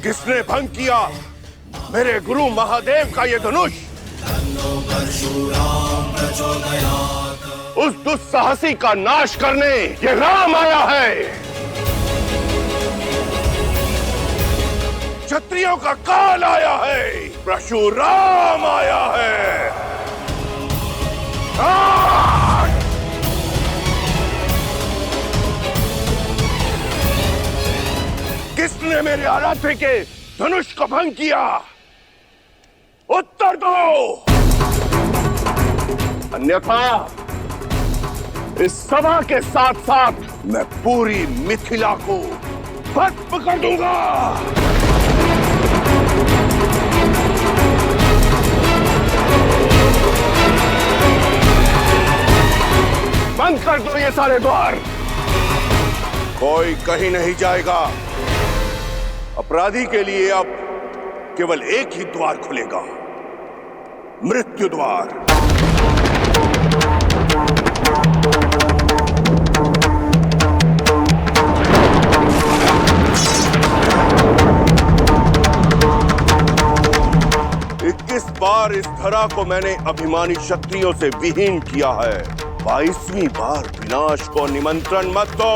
किसने भंग किया मेरे गुरु महादेव का ये धनुष? उस दुस्साहसी का नाश करने ये राम आया है। क्षत्रियों का काल आया है, परशुराम आया है। किसने मेरे आराध्य के धनुष को भंग किया? उत्तर दो, अन्यथा इस सभा के साथ साथ मैं पूरी मिथिला को भस्म कर दूंगा। बंद कर दो ये सारे द्वार, कोई कहीं नहीं जाएगा। अपराधी के लिए अब केवल एक ही द्वार खुलेगा, मृत्यु द्वार। बार इस धरा को मैंने अभिमानी क्षत्रियों से विहीन किया है, 22वीं बार विनाश को निमंत्रण मत दो।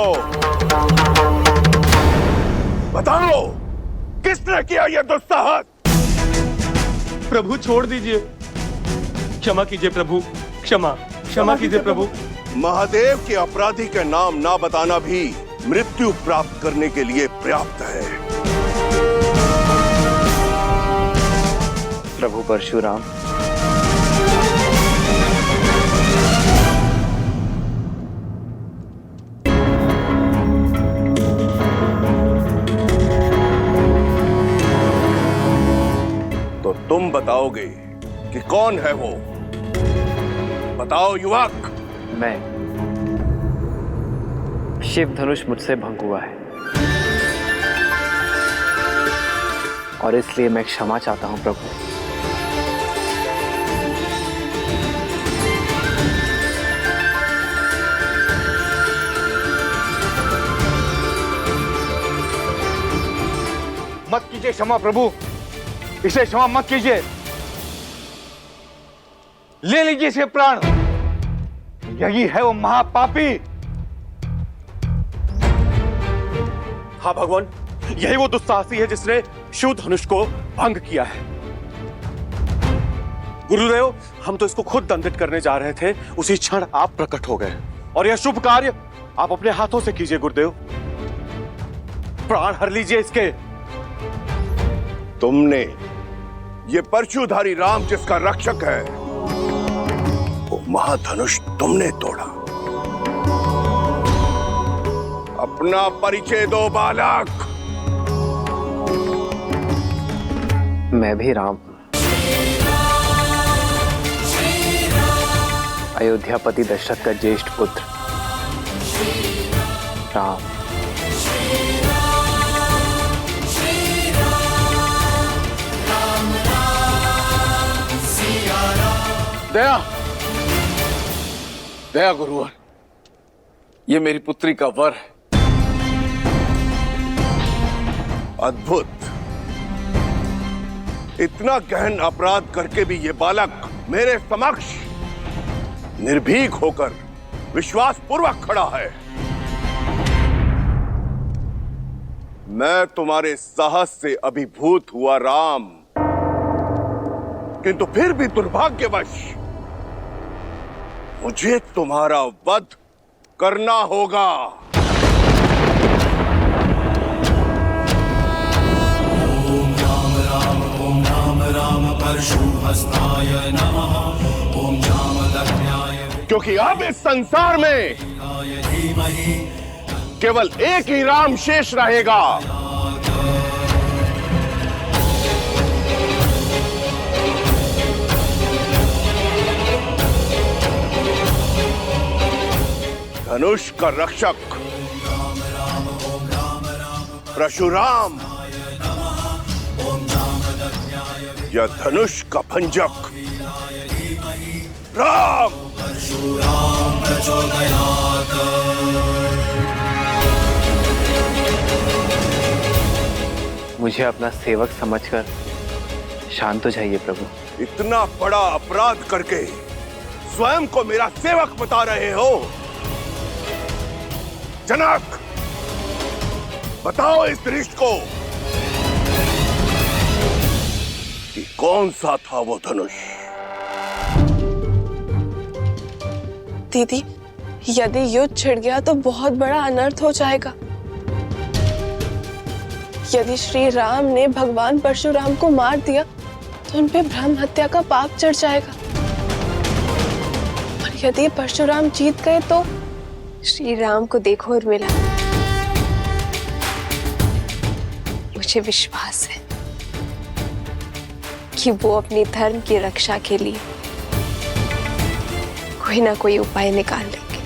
बताओ किसने किया यह दुस्साहस? प्रभु छोड़ दीजिए, क्षमा कीजिए प्रभु, क्षमा कीजिए प्रभु। महादेव के अपराधी के नाम ना बताना भी मृत्यु प्राप्त करने के लिए पर्याप्त है। प्रभु परशुराम, तो तुम बताओगे कि कौन है वो? बताओ युवक। मैं शिव धनुष मुझसे भंग हुआ है और इसलिए मैं क्षमा चाहता हूं प्रभु। मत कीजिए क्षमा प्रभु, इसे क्षमा मत कीजिए। ले लीजिए इसके प्राण, यही है वो महापापी। हाँ भगवान, यही वो दुस्साहसी है जिसने शिव धनुष को भंग किया है। गुरुदेव, हम तो इसको खुद दंडित करने जा रहे थे, उसी क्षण आप प्रकट हो गए और यह शुभ कार्य आप अपने हाथों से कीजिए गुरुदेव। प्राण हर लीजिए इसके। तुमने ये परशुधारी राम जिसका रक्षक है, वो महाधनुष तुमने तोड़ा। अपना परिचय दो बालक। मैं भी राम, अयोध्यापति दशरथ का ज्येष्ठ पुत्र राम। दया, दया गुरुवर, ये मेरी पुत्री का वर है। अद्भुत। इतना गहन अपराध करके भी ये बालक मेरे समक्ष निर्भीक होकर विश्वास पूर्वक खड़ा है। मैं तुम्हारे साहस से अभिभूत हुआ राम, किंतु फिर भी दुर्भाग्यवश मुझे तुम्हारा वध करना होगा। ओम राम परशुहस्ताय नमः। ओम जामदग्न्याय क्योंकि अब इस संसार में धीमहि केवल एक ही राम शेष रहेगा। धनुष का रक्षक परशुराम या धनुष का भंजक राम। परशुराम प्रचोदयात्। मुझे अपना सेवक समझकर शांत हो जाइए प्रभु। इतना बड़ा अपराध करके स्वयं को मेरा सेवक बता रहे हो। जनक, बताओ इस दृष्ट को कि कौन सा था वो धनुष। दीदी, यदि युद्ध छिड़ गया तो बहुत बड़ा अनर्थ हो जाएगा। यदि श्री राम ने भगवान परशुराम को मार दिया तो उन पे ब्रह्म हत्या का पाप चढ़ जाएगा, और यदि परशुराम जीत गए तो श्री राम को देखो उर्मिला, मुझे विश्वास है कि वो अपने धर्म की रक्षा के लिए कोई ना कोई उपाय निकाल लेंगे।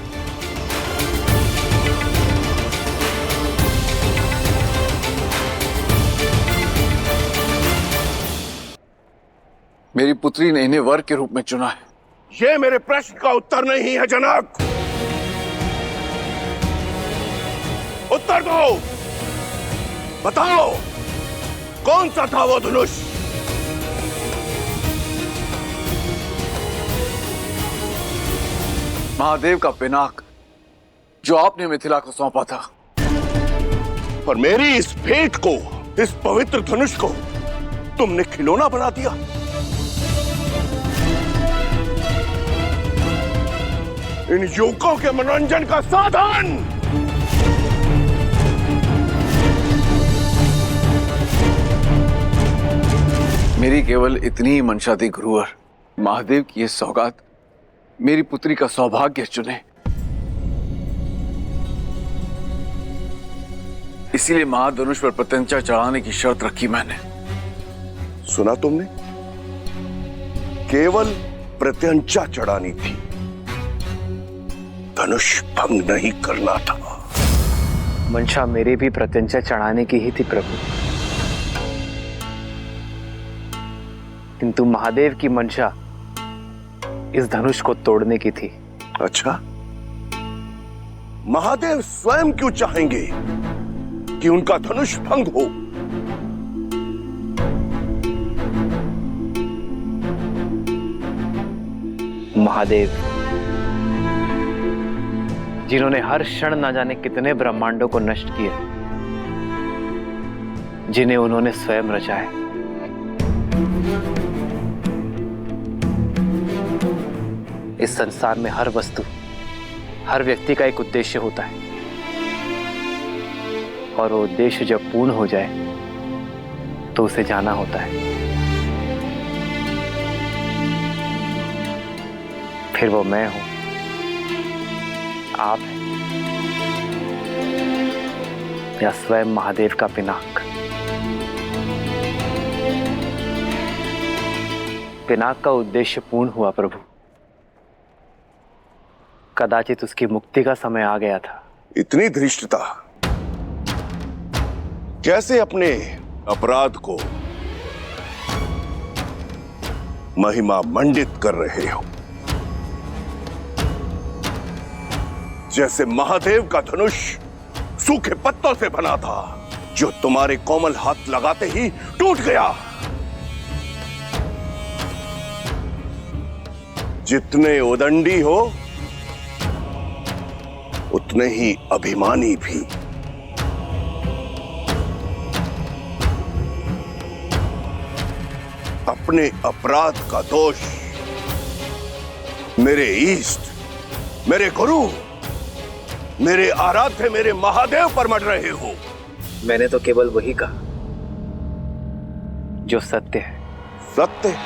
मेरी पुत्री ने इन्हें वर के रूप में चुना है। ये मेरे प्रश्न का उत्तर नहीं है जनक। उत्तर दो, बताओ कौन सा था वो धनुष। महादेव का पिनाक, जो आपने मिथिला को सौंपा था। पर मेरी इस भेंट को, इस पवित्र धनुष को तुमने खिलौना बना दिया। इन युवकों के मनोरंजन का साधन। मेरी केवल इतनी ही मंशा थी गुरुवर, महादेव की ये सौगात मेरी पुत्री का सौभाग्य चुने। इसीलिए महाधनुष पर प्रत्यंचा चढ़ाने की शर्त रखी मैंने। सुना तुमने? केवल प्रत्यंचा चढ़ानी थी, धनुष भंग नहीं करना था। मंशा मेरी भी प्रत्यंचा चढ़ाने की ही थी प्रभु, किंतु महादेव की मंशा इस धनुष को तोड़ने की थी। अच्छा, महादेव स्वयं क्यों चाहेंगे कि उनका धनुष भंग हो? महादेव, जिन्होंने हर क्षण ना जाने कितने ब्रह्मांडों को नष्ट किया, जिन्हें उन्होंने स्वयं रचा है। इस संसार में हर वस्तु, हर व्यक्ति का एक उद्देश्य होता है, और वो उद्देश्य जब पूर्ण हो जाए तो उसे जाना होता है। फिर वो मैं हूं, आप हैं, या स्वयं महादेव का पिनाक। पिनाक का उद्देश्य पूर्ण हुआ प्रभु। कदाचित उसकी मुक्ति का समय आ गया था। इतनी धृष्टता, कैसे अपने अपराध को महिमा मंडित कर रहे हो? जैसे महादेव का धनुष सूखे पत्तों से बना था, जो तुम्हारे कोमल हाथ लगाते ही टूट गया। जितने उदंडी हो उतने ही अभिमानी भी। अपने अपराध का दोष मेरे ईष्ट, मेरे गुरु, मेरे आराध्य, मेरे महादेव पर मढ़ रहे हो। मैंने तो केवल वही कहा जो सत्य है। सत्य?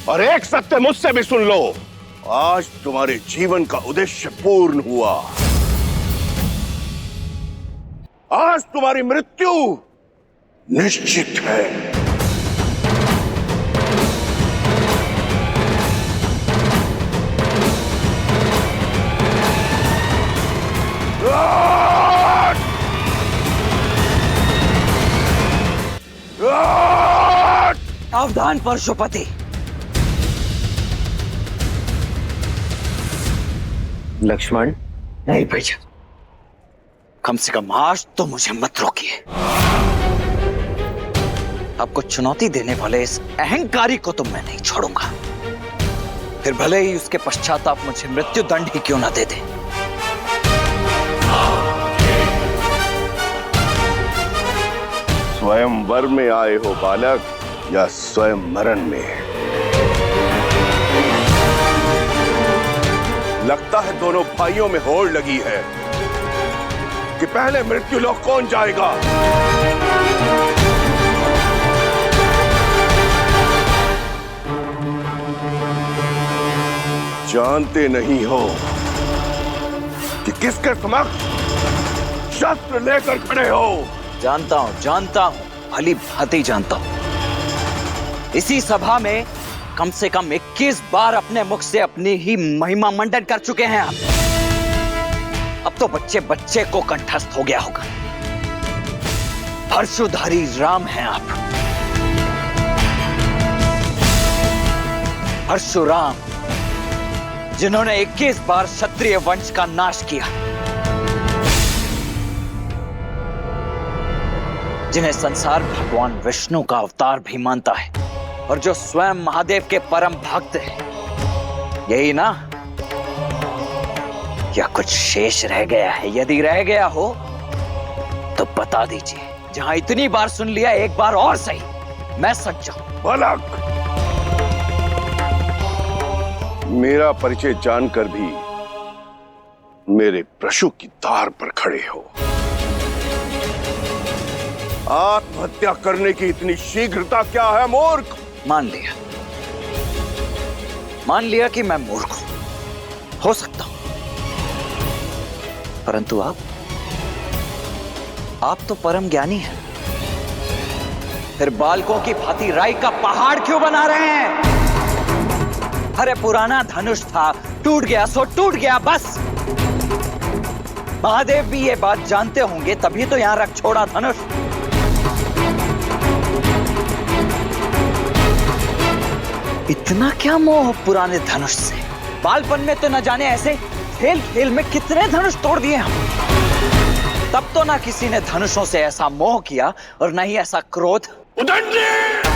और एक सत्य मुझसे भी सुन लो, आज तुम्हारे जीवन का उद्देश्य पूर्ण हुआ। आज तुम्हारी मृत्यु निश्चित है। सावधान परशुपति, लक्ष्मण। नहीं भैया, कम से कम आज तो मुझे मत रोकिए। आपको चुनौती देने वाले इस अहंकारी को तो मैं नहीं छोड़ूंगा, फिर भले ही उसके पश्चात आप मुझे मृत्यु दंड ही क्यों ना दे दें। स्वयं वर में आए हो बालक, या स्वयं मरण में? लगता है दोनों भाइयों में होड़ लगी है कि पहले मृत्यु लोक कौन जाएगा। जानते नहीं हो कि किसके समक्ष शस्त्र लेकर खड़े हो। जानता हूं, भली भांति जानता हूं। इसी सभा में कम से कम 21 बार अपने मुख से अपनी ही महिमा मंडन कर चुके हैं आप। अब तो बच्चे बच्चे को कंठस्थ हो गया होगा। परशुधारी राम हैं आप, परशुराम, जिन्होंने 21 बार क्षत्रिय वंश का नाश किया, जिन्हें संसार भगवान विष्णु का अवतार भी मानता है और जो स्वयं महादेव के परम भक्त हैं। यही ना? या कुछ शेष रह गया है? यदि रह गया हो तो बता दीजिए। जहां इतनी बार सुन लिया, एक बार और सही, मैं सच्चा हूं। बालक, मेरा परिचय जानकर भी मेरे प्रश्न की तार पर खड़े हो। आत्महत्या करने की इतनी शीघ्रता क्या है मूर्ख? मान लिया कि मैं मूर्ख हूं, हो सकता हूं, परंतु आप तो परम ज्ञानी हैं। फिर बालकों की भांति राई का पहाड़ क्यों बना रहे हैं? अरे पुराना धनुष था, टूट गया सो टूट गया, बस। महादेव भी ये बात जानते होंगे, तभी तो यहां रख छोड़ा धनुष। इतना क्या मोह पुराने धनुष से? बालपन में तो न जाने ऐसे खेल खेल में कितने धनुष तोड़ दिए हम। तब तो ना किसी ने धनुषों से ऐसा मोह किया और न ही ऐसा क्रोध। उदंडी!